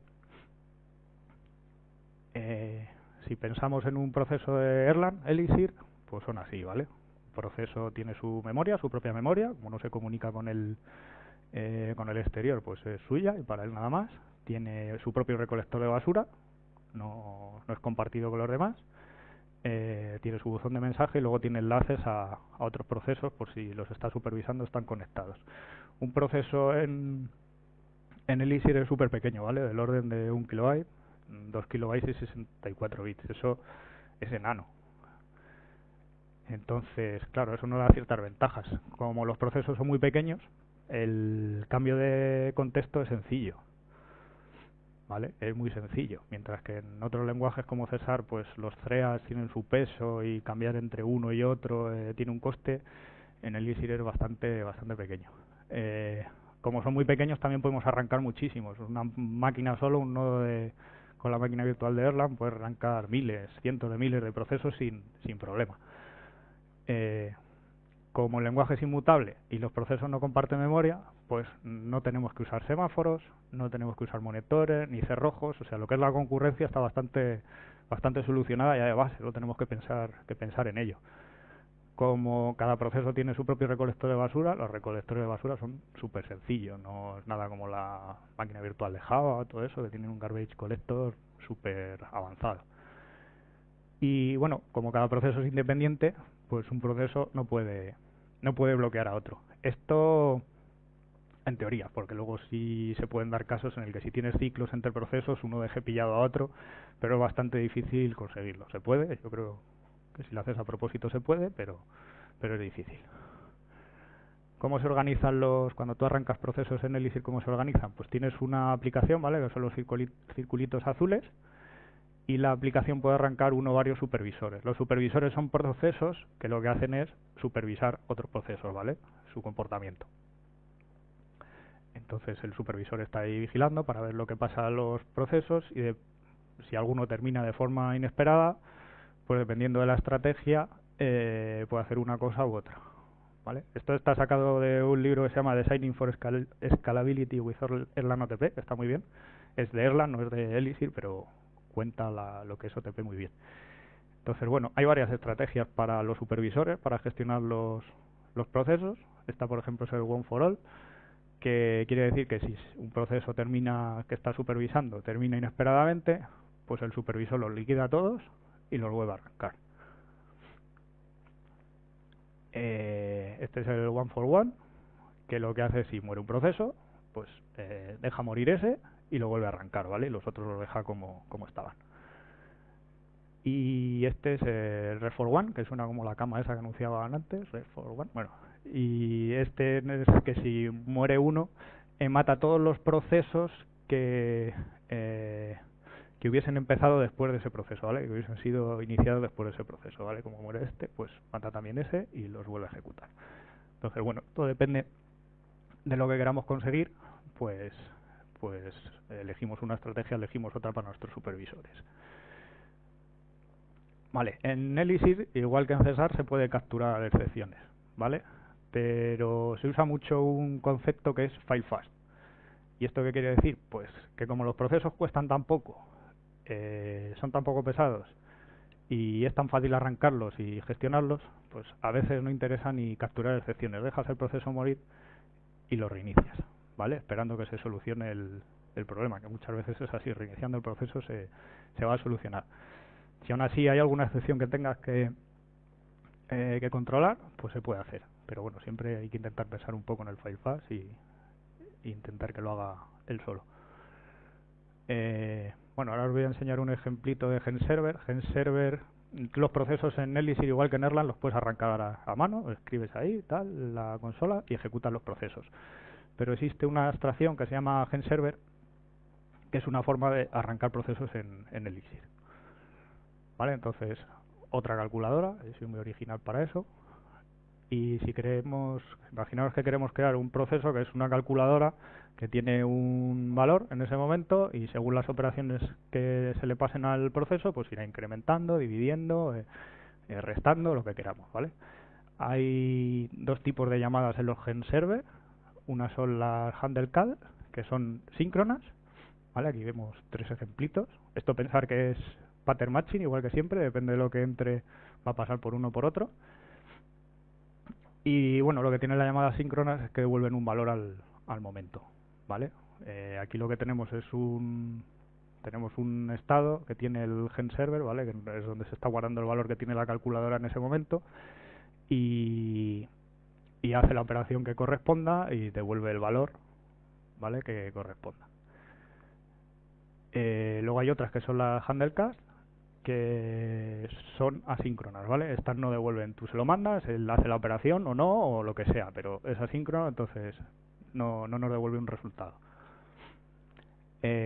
Si pensamos en un proceso de Erlang, Elixir, pues son así, ¿vale? Un proceso tiene su memoria, su propia memoria, como no se comunica con el exterior, pues es suya y para él nada más. Tiene su propio recolector de basura, no es compartido con los demás. Tiene su buzón de mensaje y luego tiene enlaces a otros procesos por si los está supervisando, están conectados. Un proceso en Elixir es súper pequeño, ¿vale? Del orden de 1 kilobyte, 2 kilobytes y 64 bits. Eso es enano. Entonces, claro, eso nos da ciertas ventajas. Como los procesos son muy pequeños, el cambio de contexto es sencillo, ¿vale? Es muy sencillo. Mientras que en otros lenguajes como César, pues los CREAs tienen su peso y cambiar entre uno y otro tiene un coste. En el Elixir es bastante pequeño. Eh, Como son muy pequeños, también podemos arrancar muchísimos. Una máquina solo, un nodo con la máquina virtual de Erlang puede arrancar miles, cientos de miles de procesos sin problema. Eh, Como el lenguaje es inmutable y los procesos no comparten memoria, pues no tenemos que usar semáforos, no tenemos que usar monitores ni cerrojos, o sea, lo que es la concurrencia está bastante solucionada ya de base, no tenemos que pensar en ello. Como cada proceso tiene su propio recolector de basura, los recolectores de basura son súper sencillos, no es nada como la máquina virtual de Java o todo eso, que tienen un garbage collector súper avanzado. Y bueno, como cada proceso es independiente, pues un proceso no puede bloquear a otro. Esto en teoría, porque luego sí se pueden dar casos en el que si tienes ciclos entre procesos uno deje pillado a otro, pero es bastante difícil conseguirlo. Se puede, yo creo que si lo haces a propósito se puede, pero es difícil. ¿Cómo se organizan cuando tú arrancas procesos en Elixir, cómo se organizan? Pues tienes una aplicación, ¿vale? Que son los circulitos azules, y la aplicación puede arrancar uno o varios supervisores. Los supervisores son procesos que lo que hacen es supervisar otros procesos, ¿vale? Su comportamiento. Entonces el supervisor está ahí vigilando para ver lo que pasa a los procesos y si alguno termina de forma inesperada, pues dependiendo de la estrategia puede hacer una cosa u otra. ¿Vale? Esto está sacado de un libro que se llama Designing for Scalability with Erlang OTP, que está muy bien. Es de Erlang, no es de Elixir, pero cuenta lo que es OTP muy bien. Entonces, bueno, hay varias estrategias para los supervisores, para gestionar los procesos. Esta, por ejemplo, es el One for All, que quiere decir que si un proceso que está supervisando termina inesperadamente, pues el supervisor los liquida a todos y los vuelve a arrancar. Este es el One for One, que lo que hace es si muere un proceso, pues deja morir ese y lo vuelve a arrancar, ¿vale? Y los otros los deja como estaban. Y este es el Rest for One, que suena como la cama esa que anunciaban antes, Rest for One. Bueno, y este es que si muere uno, mata todos los procesos que hubiesen empezado después de ese proceso, ¿vale? Que hubiesen sido iniciados después de ese proceso, ¿vale? Como muere este, pues mata también ese y los vuelve a ejecutar. Entonces, bueno, todo depende de lo que queramos conseguir, pues elegimos una estrategia, elegimos otra para nuestros supervisores. Vale, en Elixir, igual que en César, se puede capturar excepciones, ¿vale? Pero se usa mucho un concepto que es file fast. ¿Y esto qué quiere decir? Pues que como los procesos cuestan tan poco, son tan poco pesados y es tan fácil arrancarlos y gestionarlos, pues a veces no interesa ni capturar excepciones. Dejas el proceso morir y lo reinicias, ¿vale? Esperando que se solucione el problema, que muchas veces es así, reiniciando el proceso se va a solucionar. Si aún así hay alguna excepción que tengas que controlar, pues se puede hacer. Pero bueno, siempre hay que intentar pensar un poco en el file fast y intentar que lo haga él solo. Bueno, ahora os voy a enseñar un ejemplito de GenServer. GenServer, los procesos en Elixir, igual que en Erlang, los puedes arrancar a mano, escribes ahí, tal, la consola y ejecutas los procesos. Pero existe una abstracción que se llama GenServer, que es una forma de arrancar procesos en Elixir. ¿Vale? Entonces, otra calculadora, soy muy original para eso. Y si imaginaos que queremos crear un proceso que es una calculadora que tiene un valor en ese momento y según las operaciones que se le pasen al proceso, pues irá incrementando, dividiendo, restando, lo que queramos, ¿vale? Hay dos tipos de llamadas en los GenServer. Una son las handleCAD, que son síncronas, ¿vale? Aquí vemos 3 ejemplitos. Esto pensar que es pattern matching, igual que siempre, depende de lo que entre, va a pasar por uno o por otro. Y bueno, lo que tiene la llamada síncronas es que devuelven un valor al momento, ¿vale? Aquí lo que tenemos es tenemos un estado que tiene el GenServer, ¿vale? Que es donde se está guardando el valor que tiene la calculadora en ese momento y hace la operación que corresponda y devuelve el valor, ¿vale? Que corresponda. Luego hay otras que son las handlecast que son asíncronas, ¿vale? Estas no devuelven, tú se lo mandas, él hace la operación o no, o lo que sea, pero es asíncrono, entonces no nos devuelve un resultado.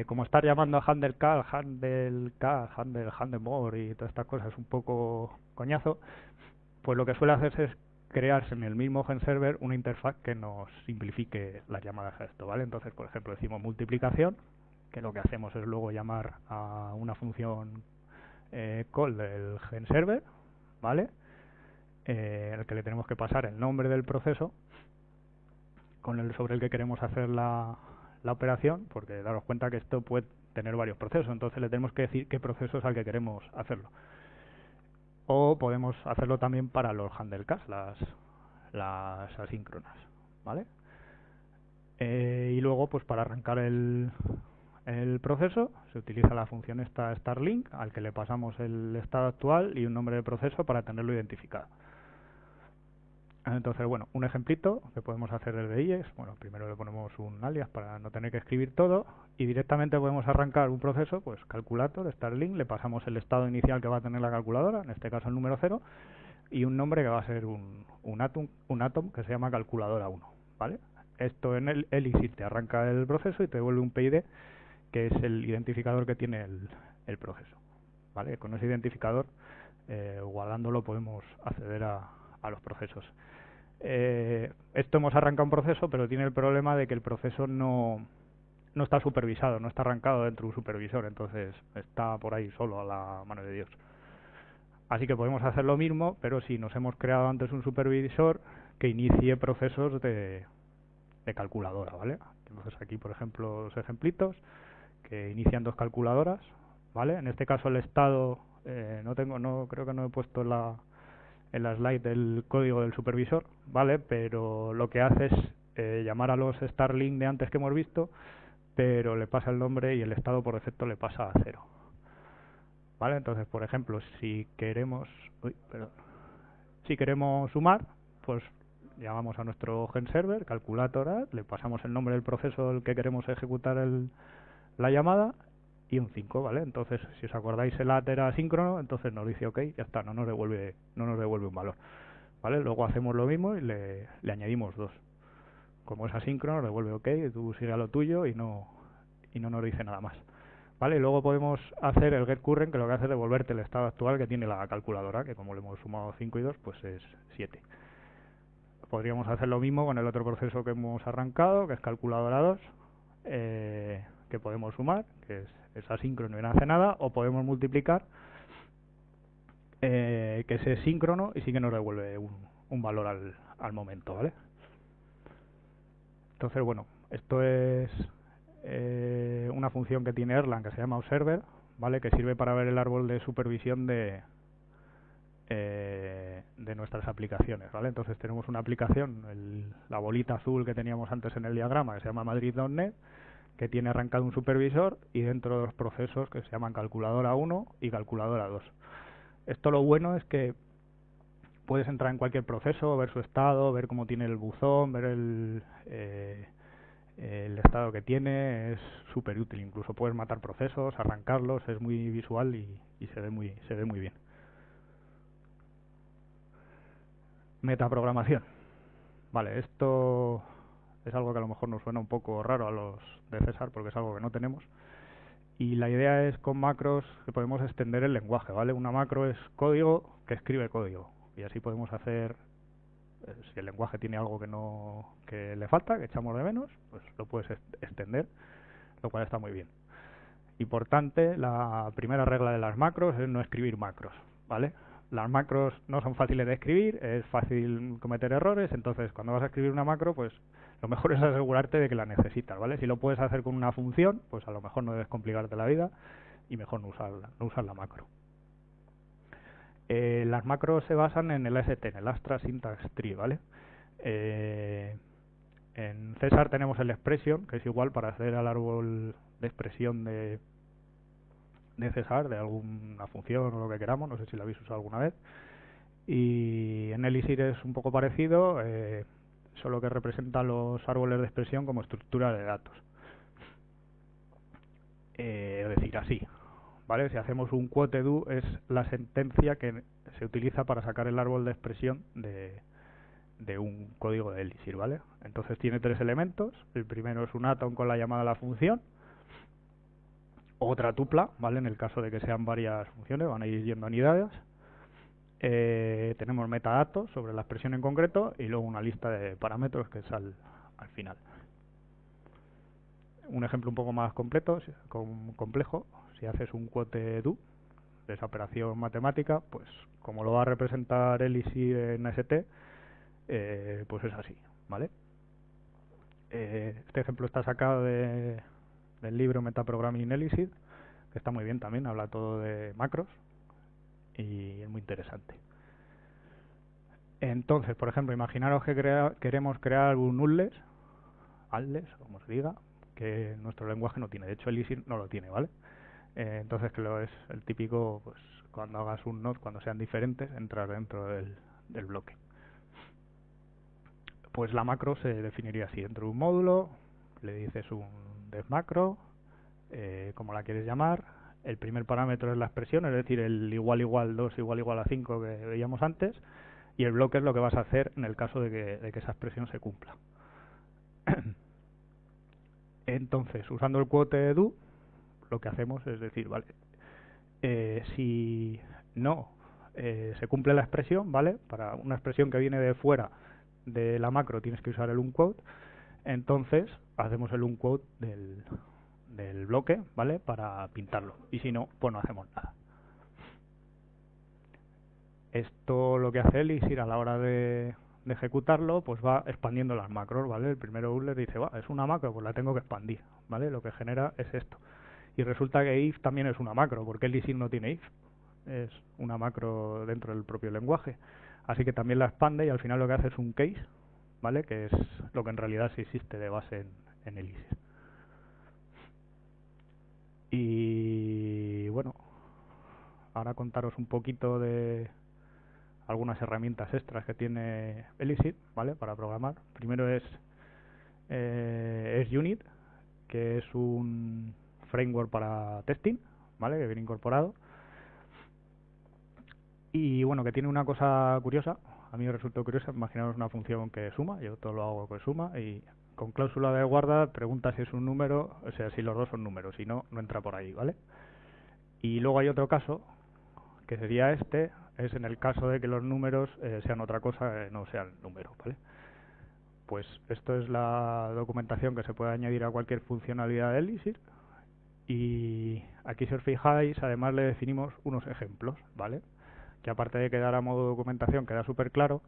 Como estar llamando a handle y todas estas cosas es un poco coñazo, pues lo que suele hacerse es crearse en el mismo GenServer una interfaz que nos simplifique las llamadas a esto, ¿vale? Entonces, por ejemplo, decimos multiplicación, que lo que hacemos es luego llamar a una función call del GenServer, ¿vale? En el que le tenemos que pasar el nombre del proceso sobre el que queremos hacer la operación, porque daros cuenta que esto puede tener varios procesos, entonces le tenemos que decir qué proceso es al que queremos hacerlo. O podemos hacerlo también para los handlecars, las asíncronas, ¿vale? Y luego, pues para arrancar el proceso, se utiliza la función esta starlink, al que le pasamos el estado actual y un nombre de proceso para tenerlo identificado. Entonces, bueno, un ejemplito que podemos hacer desde IES. Bueno, primero le ponemos un alias para no tener que escribir todo y directamente podemos arrancar un proceso, pues calculator, starlink, le pasamos el estado inicial que va a tener la calculadora, en este caso el número 0, y un nombre que va a ser un atom que se llama calculadora 1, ¿vale? Esto en el Elixir te arranca el proceso y te devuelve un PID, que es el identificador que tiene el proceso, ¿vale? Con ese identificador, guardándolo, podemos acceder a los procesos. Esto hemos arrancado un proceso, pero tiene el problema de que el proceso no está supervisado, no está arrancado dentro de un supervisor, entonces está por ahí solo a la mano de Dios. Así que podemos hacer lo mismo, pero si nos hemos creado antes un supervisor que inicie procesos de calculadora, ¿vale? Entonces aquí, por ejemplo, los ejemplitos que inician dos calculadoras, ¿vale? En este caso el estado, creo que no he puesto en la slide del código del supervisor, ¿vale? Pero lo que hace es llamar a los starlink de antes que hemos visto, pero le pasa el nombre y el estado por defecto le pasa a 0. ¿Vale? Entonces, por ejemplo, si queremos sumar, pues llamamos a nuestro GenServer, calculator, le pasamos el nombre del proceso al que queremos ejecutar la llamada y un 5, ¿vale? Entonces, si os acordáis, el add era asíncrono, entonces nos dice OK, ya está, no nos devuelve un valor, ¿vale? Luego hacemos lo mismo y le añadimos 2. Como es asíncrono, nos devuelve OK, tú sigue a lo tuyo y no nos dice nada más, ¿vale? Y luego podemos hacer el getCurrent, que lo que hace es devolverte el estado actual que tiene la calculadora, que como le hemos sumado 5 y 2, pues es 7. Podríamos hacer lo mismo con el otro proceso que hemos arrancado, que es calculadora 2, que podemos sumar, que es asíncrono y no hace nada, o podemos multiplicar, que es síncrono y sí que nos devuelve un valor al momento, ¿vale? Entonces, bueno, esto es una función que tiene Erlang que se llama observer, ¿vale? Que sirve para ver el árbol de supervisión de nuestras aplicaciones, ¿vale? Entonces tenemos una aplicación, la bolita azul que teníamos antes en el diagrama, que se llama Madrid.net, que tiene arrancado un supervisor y dentro de los procesos que se llaman calculadora 1 y calculadora 2. Esto lo bueno es que puedes entrar en cualquier proceso, ver su estado, ver cómo tiene el buzón, ver el estado que tiene, es súper útil. Incluso puedes matar procesos, arrancarlos, es muy visual y se ve muy bien. Metaprogramación. Vale, esto es algo que a lo mejor nos suena un poco raro a los de César porque es algo que no tenemos. Y la idea es con macros que podemos extender el lenguaje, ¿vale? Una macro es código que escribe código. Y así podemos hacer, si el lenguaje tiene algo que le falta, que echamos de menos, pues lo puedes extender, lo cual está muy bien. Importante, la primera regla de las macros es no escribir macros, ¿vale? Las macros no son fáciles de escribir, es fácil cometer errores, entonces cuando vas a escribir una macro, pues lo mejor es asegurarte de que la necesitas, ¿vale? Si lo puedes hacer con una función, pues a lo mejor no debes complicarte la vida y mejor no usar la macro. Las macros se basan en el AST, en el Astra Syntax Tree, ¿vale? En César tenemos el expression, que es igual para acceder al árbol de expresión de César, de alguna función o lo que queramos, no sé si lo habéis usado alguna vez. Y en Elixir es un poco parecido, solo que representa los árboles de expresión como estructura de datos. Es decir, así, ¿vale? Si hacemos un quote do es la sentencia que se utiliza para sacar el árbol de expresión de un código de Elixir, ¿vale? Entonces tiene 3 elementos. El primero es un atom con la llamada a la función, otra tupla, ¿vale? En el caso de que sean varias funciones, van a ir yendo anidadas. Tenemos metadatos sobre la expresión en concreto y luego una lista de parámetros que es al final. Un ejemplo un poco más complejo, si haces un quote do de esa operación matemática, pues como lo va a representar Elixir en ST, pues es así, ¿vale? Este ejemplo está sacado del libro Metaprogramming Elixir, que está muy bien también, habla todo de macros y es muy interesante. Entonces, por ejemplo, imaginaros que queremos crear un ULES, como se diga, que nuestro lenguaje no tiene. De hecho, Elixir no lo tiene, ¿vale? Entonces, que lo es el típico, pues cuando hagas un node, cuando sean diferentes, entrar dentro del bloque. Pues la macro se definiría así: dentro de un módulo, le dices un def macro, como la quieres llamar. El primer parámetro es la expresión, es decir, el igual 2 igual a 5 que veíamos antes, y el bloque es lo que vas a hacer en el caso de que esa expresión se cumpla. Entonces, usando el quote do, lo que hacemos es decir, vale, si no se cumple la expresión, ¿vale? Para una expresión que viene de fuera de la macro tienes que usar el unquote, entonces hacemos el unquote del bloque, ¿vale? Para pintarlo, y si no, pues no hacemos nada. Esto lo que hace Elixir a la hora de ejecutarlo, pues va expandiendo las macros, ¿vale? El primero ULER dice, es una macro, pues la tengo que expandir, ¿vale? Lo que genera es esto. Y resulta que if también es una macro, porque Elixir no tiene if, es una macro dentro del propio lenguaje. Así que también la expande y al final lo que hace es un case, ¿vale? Que es lo que en realidad sí existe de base en Elixir. Y bueno, ahora contaros un poquito de algunas herramientas extras que tiene Elixir, ¿vale? Para programar. Primero es Unit, que es un framework para testing, ¿vale? Que viene incorporado. Y bueno, que tiene una cosa curiosa, a mí me resultó curiosa. Imaginaos una función que suma, yo todo lo hago con suma, y con cláusula de guarda pregunta si es un número, o sea, si los dos son números, si no, no entra por ahí, ¿vale? Y luego hay otro caso, que sería este, es en el caso de que los números sean otra cosa que no sean números, ¿vale? Pues esto es la documentación que se puede añadir a cualquier funcionalidad de Elixir, y aquí si os fijáis, además le definimos unos ejemplos, ¿vale? Que aparte de quedar a modo documentación queda súper claro,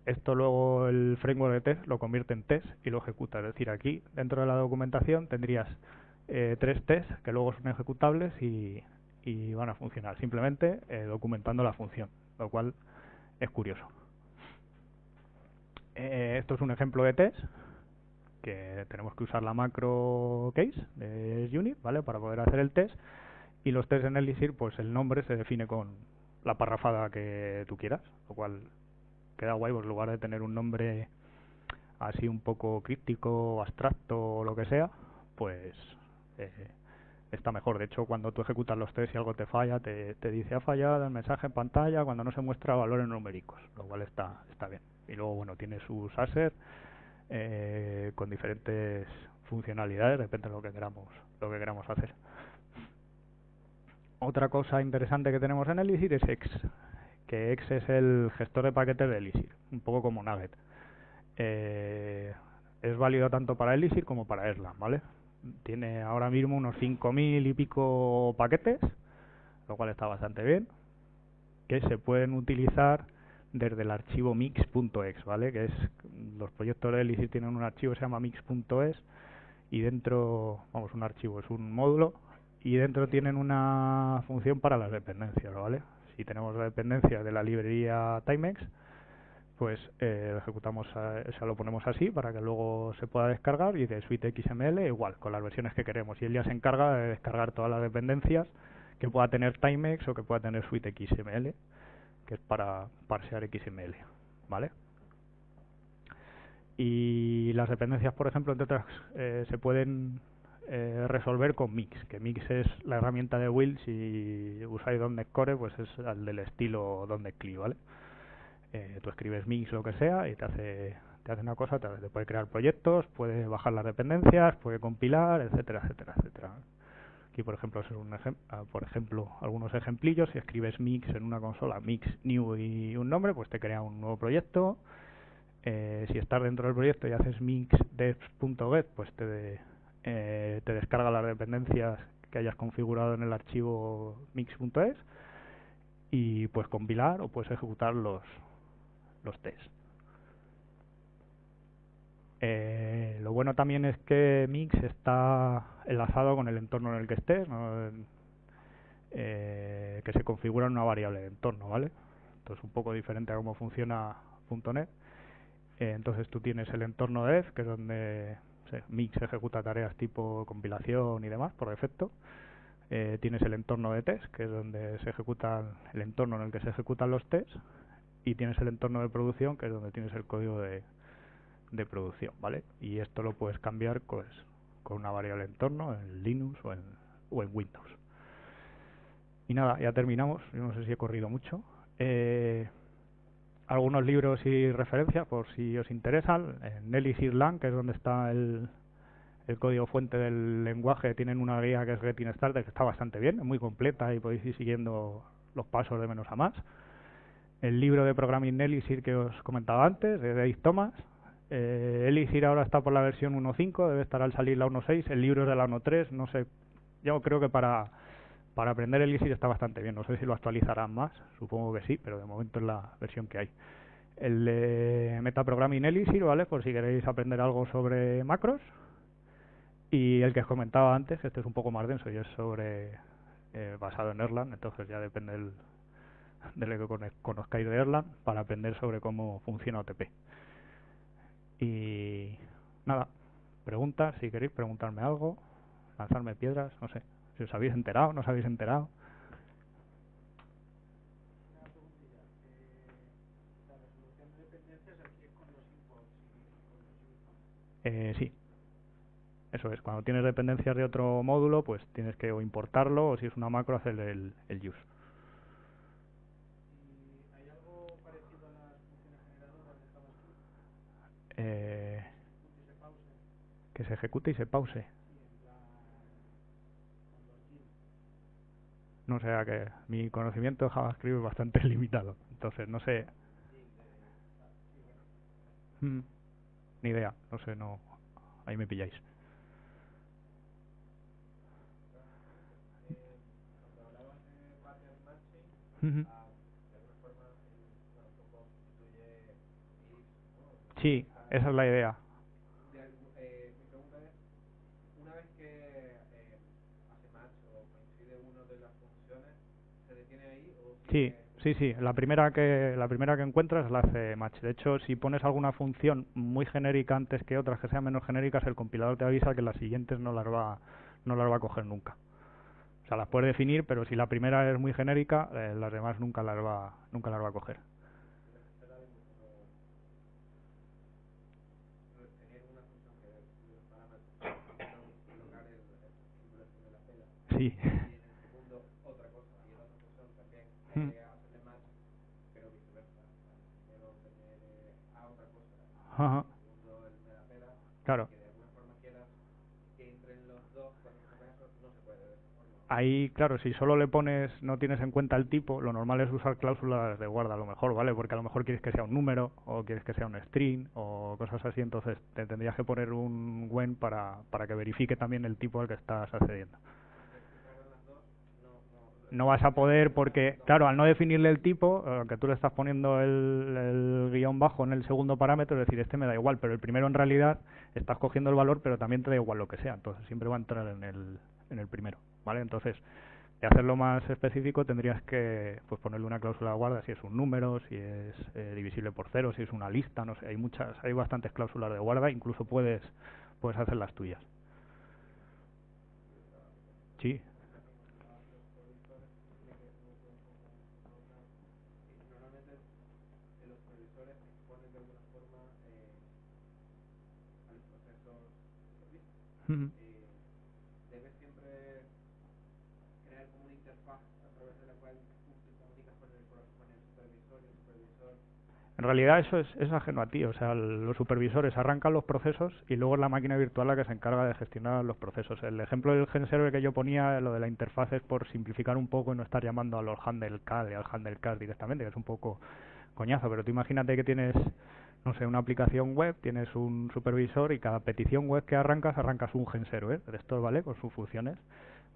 esto luego el framework de test lo convierte en test y lo ejecuta. Es decir, aquí dentro de la documentación tendrías 3 tests que luego son ejecutables y van a funcionar, simplemente documentando la función, lo cual es curioso. Esto es un ejemplo de test, que tenemos que usar la macro case de unit, ¿vale? Para poder hacer el test, y los tests en Elixir, pues el nombre se define con la parrafada que tú quieras, lo cual queda guay, pues en lugar de tener un nombre así un poco críptico, abstracto o lo que sea, pues está mejor. De hecho, cuando tú ejecutas los tests y algo te falla, te dice ha fallado el mensaje en pantalla cuando no se muestra valores numéricos, lo cual está bien. Y luego, bueno, tiene sus assets con diferentes funcionalidades, depende de lo que queramos hacer. Otra cosa interesante que tenemos en Elixir es X, que X es el gestor de paquetes de Elixir, un poco como Nugget. Es válido tanto para Elixir como para Erlang, ¿vale? Tiene ahora mismo unos 5.000 y pico paquetes, lo cual está bastante bien, que se pueden utilizar desde el archivo mix.ex, ¿vale? Que es, los proyectos de Elixir tienen un archivo que se llama mix.es, y dentro, un archivo es un módulo, y dentro tienen una función para las dependencias, ¿vale? Si tenemos dependencias de la librería Timex, pues ejecutamos, lo ponemos así para que luego se pueda descargar, y de Suite XML igual, con las versiones que queremos, y él ya se encarga de descargar todas las dependencias que pueda tener Timex o que pueda tener Suite XML, que es para parsear XML, ¿vale? Y las dependencias, por ejemplo, entre otras, se pueden resolver con Mix, que Mix es la herramienta de Will. Si usáis .NET Core, pues es el del estilo .NET CLI, ¿vale? Tú escribes Mix lo que sea y te hace una cosa, te puede crear proyectos, puede bajar las dependencias, puede compilar, etcétera, etcétera, etcétera. Aquí, por ejemplo, es por ejemplo, algunos ejemplillos. Si escribes Mix en una consola, Mix New y un nombre, pues te crea un nuevo proyecto. Si estás dentro del proyecto y haces mixdev.get, pues te descarga las dependencias que hayas configurado en el archivo mix.es y puedes compilar o puedes ejecutar los tests. Lo bueno también es que Mix está enlazado con el entorno en el que estés, ¿no? Que se configura en una variable de entorno, ¿vale? Esto es un poco diferente a cómo funciona .NET. Entonces tú tienes el entorno dev, que es donde Mix ejecuta tareas tipo compilación y demás por defecto. Tienes el entorno de test, que es donde se ejecuta el entorno en el que se ejecutan los tests, y tienes el entorno de producción, que es donde tienes el código de producción, ¿vale? Y esto lo puedes cambiar pues con una variable entorno en Linux o en Windows. Y nada, ya terminamos. Yo no sé si he corrido mucho. Algunos libros y referencias por si os interesan. En Elixir-Lang, que es donde está el código fuente del lenguaje, tienen una guía que es Getting Started, que está bastante bien, es muy completa y podéis ir siguiendo los pasos de menos a más. El libro de Programming Elixir que os comentaba antes, de Dave Thomas. Elixir ahora está por la versión 1.5, debe estar al salir la 1.6. El libro es de la 1.3, no sé. Yo creo que para aprender Elixir está bastante bien. No sé si lo actualizarán más, supongo que sí, pero de momento es la versión que hay. El de Metaprogramming Elixir, ¿vale? Por si queréis aprender algo sobre macros. Y el que os comentaba antes, este es un poco más denso y es basado en Erlang, entonces ya depende de lo que conozcáis de Erlang para aprender sobre cómo funciona OTP. Y nada, preguntas, si queréis preguntarme algo, lanzarme piedras, no sé, si os habéis enterado, no os habéis enterado. Una preguntilla, la resolución de dependencias aquí es con los imports y con los use, ¿no? Sí, eso es, cuando tienes dependencias de otro módulo, pues tienes que o importarlo o si es una macro hacer el use. ¿Y hay algo parecido a las funciones generadoras de JavaScript? Eh, Que se ejecute y se pause. que se ejecute y se pause. Sí, en plan con los gil. No sé, a que mi conocimiento de JavaScript es bastante limitado, entonces no sé. Gil de... sí, bueno. Ni idea, no sé, no, ahí me pilláis. Otra pregunta. Cuando hablabas de pattern matching, Ujú. de alguna forma, bueno, un poco sustituye if, ¿no? Sí, Else, esa es la idea. mi pregunta es, una vez que hace match o coincide uno de las funciones, ¿se detiene ahí o Sí, sigue sí, sí. La primera que encuentras la hace match. De hecho, si pones alguna función muy genérica antes que otras que sean menos genéricas, el compilador te avisa que las siguientes no las va a coger nunca. O sea, las puedes definir, pero si la primera es muy genérica, las demás nunca las va a coger. la tercera vez como tener una función que los parámetros? Primero colocar el símbolo este de la pela Sí. y en el segundo otra cosa y en la otra función también Mm. hacerle match, pero viceversa. Primero tener a otra cosa y Ajá. en el segundo el me la pela y Claro. que de alguna forma quieras que entren los dos cuando se toca eso, no se puede de esa forma. Ahí, claro, si solo le pones, no tienes en cuenta el tipo, lo normal es usar cláusulas de guarda, a lo mejor, ¿vale? Porque a lo mejor quieres que sea un número, o quieres que sea un string, o cosas así, entonces te tendrías que poner un when para que verifique también el tipo al que estás accediendo. Entonces si cargan las dos, No vas a no poder puede cargar porque, las dos. claro, al no definirle el tipo, que tú le estás poniendo el guión bajo en el segundo parámetro, es decir, este me da igual, pero el primero en realidad estás cogiendo el valor, pero también te da igual lo que sea, entonces siempre va a entrar en el primero, ¿vale? Entonces, de hacerlo más específico tendrías que pues ponerle una cláusula de guarda si es un número, si es divisible por cero, si es una lista, no sé, hay bastantes cláusulas de guarda, incluso puedes hacer las tuyas. Sí. Los previsores tiene que no pueden como normalmente los previsores exponen de alguna forma a los procesos de servicio. En realidad eso es ajeno a ti, o sea, los supervisores arrancan los procesos y luego es la máquina virtual la que se encarga de gestionar los procesos. El ejemplo del GenServer que yo ponía, lo de la interfaz, es por simplificar un poco y no estar llamando a los handle call y al handle call directamente, que es un poco coñazo, pero tú imagínate que tienes, no sé, una aplicación web, tienes un supervisor y cada petición web que arrancas un GenServer de estos, ¿vale? Con sus funciones.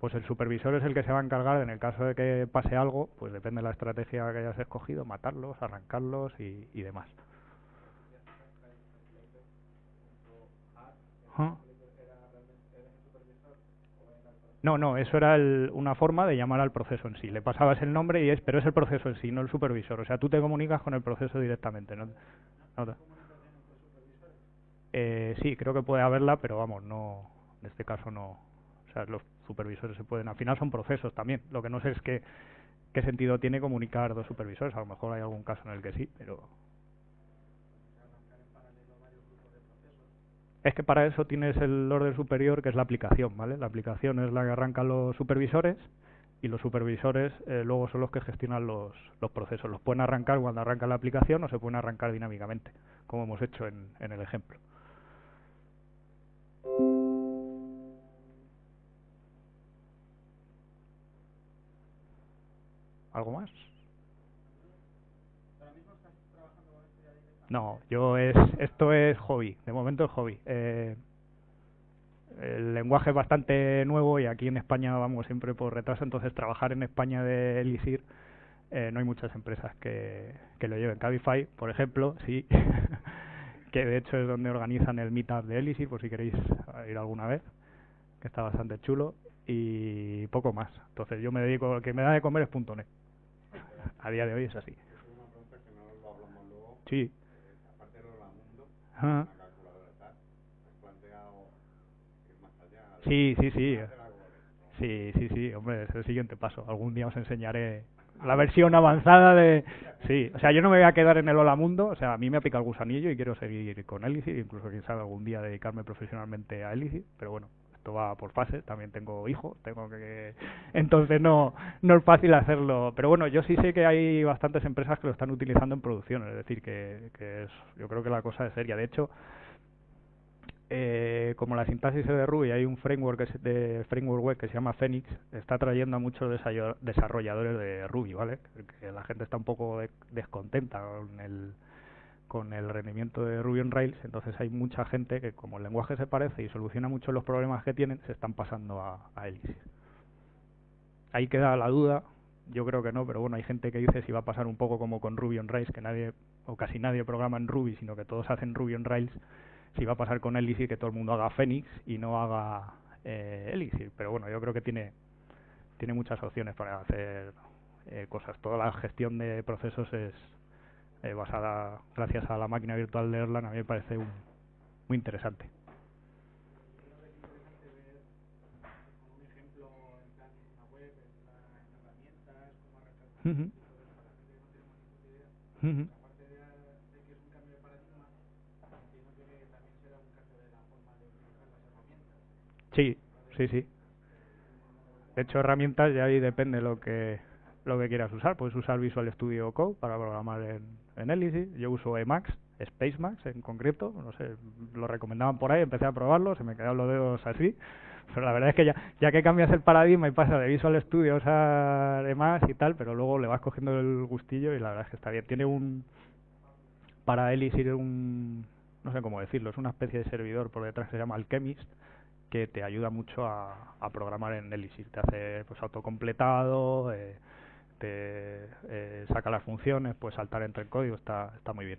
Pues el supervisor es el que se va a encargar, en el caso de que pase algo, pues depende de la estrategia que hayas escogido, matarlos, arrancarlos y demás. ¿Ah? No, eso era una forma de llamar al proceso en sí. Le pasabas el nombre pero es el proceso en sí, no el supervisor. O sea, tú te comunicas con el proceso directamente. Sí, creo que puede haberla, pero vamos, no, en este caso no. O sea, los supervisores se pueden, al final son procesos también. Lo que no sé es qué sentido tiene comunicar dos supervisores. A lo mejor hay algún caso en el que sí, pero es que para eso tienes el orden superior, que es la aplicación, ¿vale? La aplicación es la que arrancan los supervisores y los supervisores luego son los que gestionan los procesos. Los pueden arrancar cuando arranca la aplicación o se pueden arrancar dinámicamente, como hemos hecho en el ejemplo. ¿Algo más? No, esto es hobby, de momento es hobby. El lenguaje es bastante nuevo y aquí en España vamos siempre por retraso, entonces trabajar en España de Elixir no hay muchas empresas que lo lleven. Cabify, por ejemplo, sí, que de hecho es donde organizan el meetup de Elixir, por si queréis ir alguna vez, que está bastante chulo, y poco más. Entonces yo me dedico, lo que me da de comer es .NET. A día de hoy es así. Sí. Ajá. Sí, sí, sí. Sí, hombre, es el siguiente paso. Algún día os enseñaré la versión avanzada de... Sí, o sea, yo no me voy a quedar en el Hola Mundo, o sea, a mí me ha picado el gusanillo y quiero seguir con Elixir, incluso quién sabe algún día dedicarme profesionalmente a Elixir, pero bueno, esto va por fases, también tengo hijos, entonces no es fácil hacerlo, pero bueno, yo sí sé que hay bastantes empresas que lo están utilizando en producción, es decir, yo creo que la cosa es seria. De hecho, como la sintaxis es de Ruby, hay un framework de framework web que se llama Phoenix, está trayendo a muchos desarrolladores de Ruby, ¿vale? Que la gente está un poco descontenta con el rendimiento de Ruby on Rails, entonces hay mucha gente que, como el lenguaje se parece y soluciona mucho los problemas que tienen, se están pasando a Elixir. Ahí queda la duda, yo creo que no, pero bueno, hay gente que dice si va a pasar un poco como con Ruby on Rails, que nadie o casi nadie programa en Ruby, sino que todos hacen Ruby on Rails, si va a pasar con Elixir que todo el mundo haga Phoenix y no haga Elixir, pero bueno, yo creo que tiene muchas opciones para hacer cosas. Toda la gestión de procesos es basada, gracias a la máquina virtual de Erlang, a mí me parece muy interesante. Uh -huh. Uh -huh. Sí. De hecho, herramientas ya ahí depende lo que quieras usar. Puedes usar Visual Studio Code para programar en Elixir. Yo uso Emacs, Spacemacs en concreto. No sé, lo recomendaban por ahí, empecé a probarlo, se me quedaron los dedos así. Pero la verdad es que ya que cambias el paradigma y pasas de Visual Studio a usar Emacs y tal, pero luego le vas cogiendo el gustillo y la verdad es que está bien. Tiene para Elixir no sé cómo decirlo, es una especie de servidor por detrás que se llama Alchemist, que te ayuda mucho a programar en Elixir. Te hace pues autocompletado, te saca las funciones, puedes saltar entre el código, está muy bien.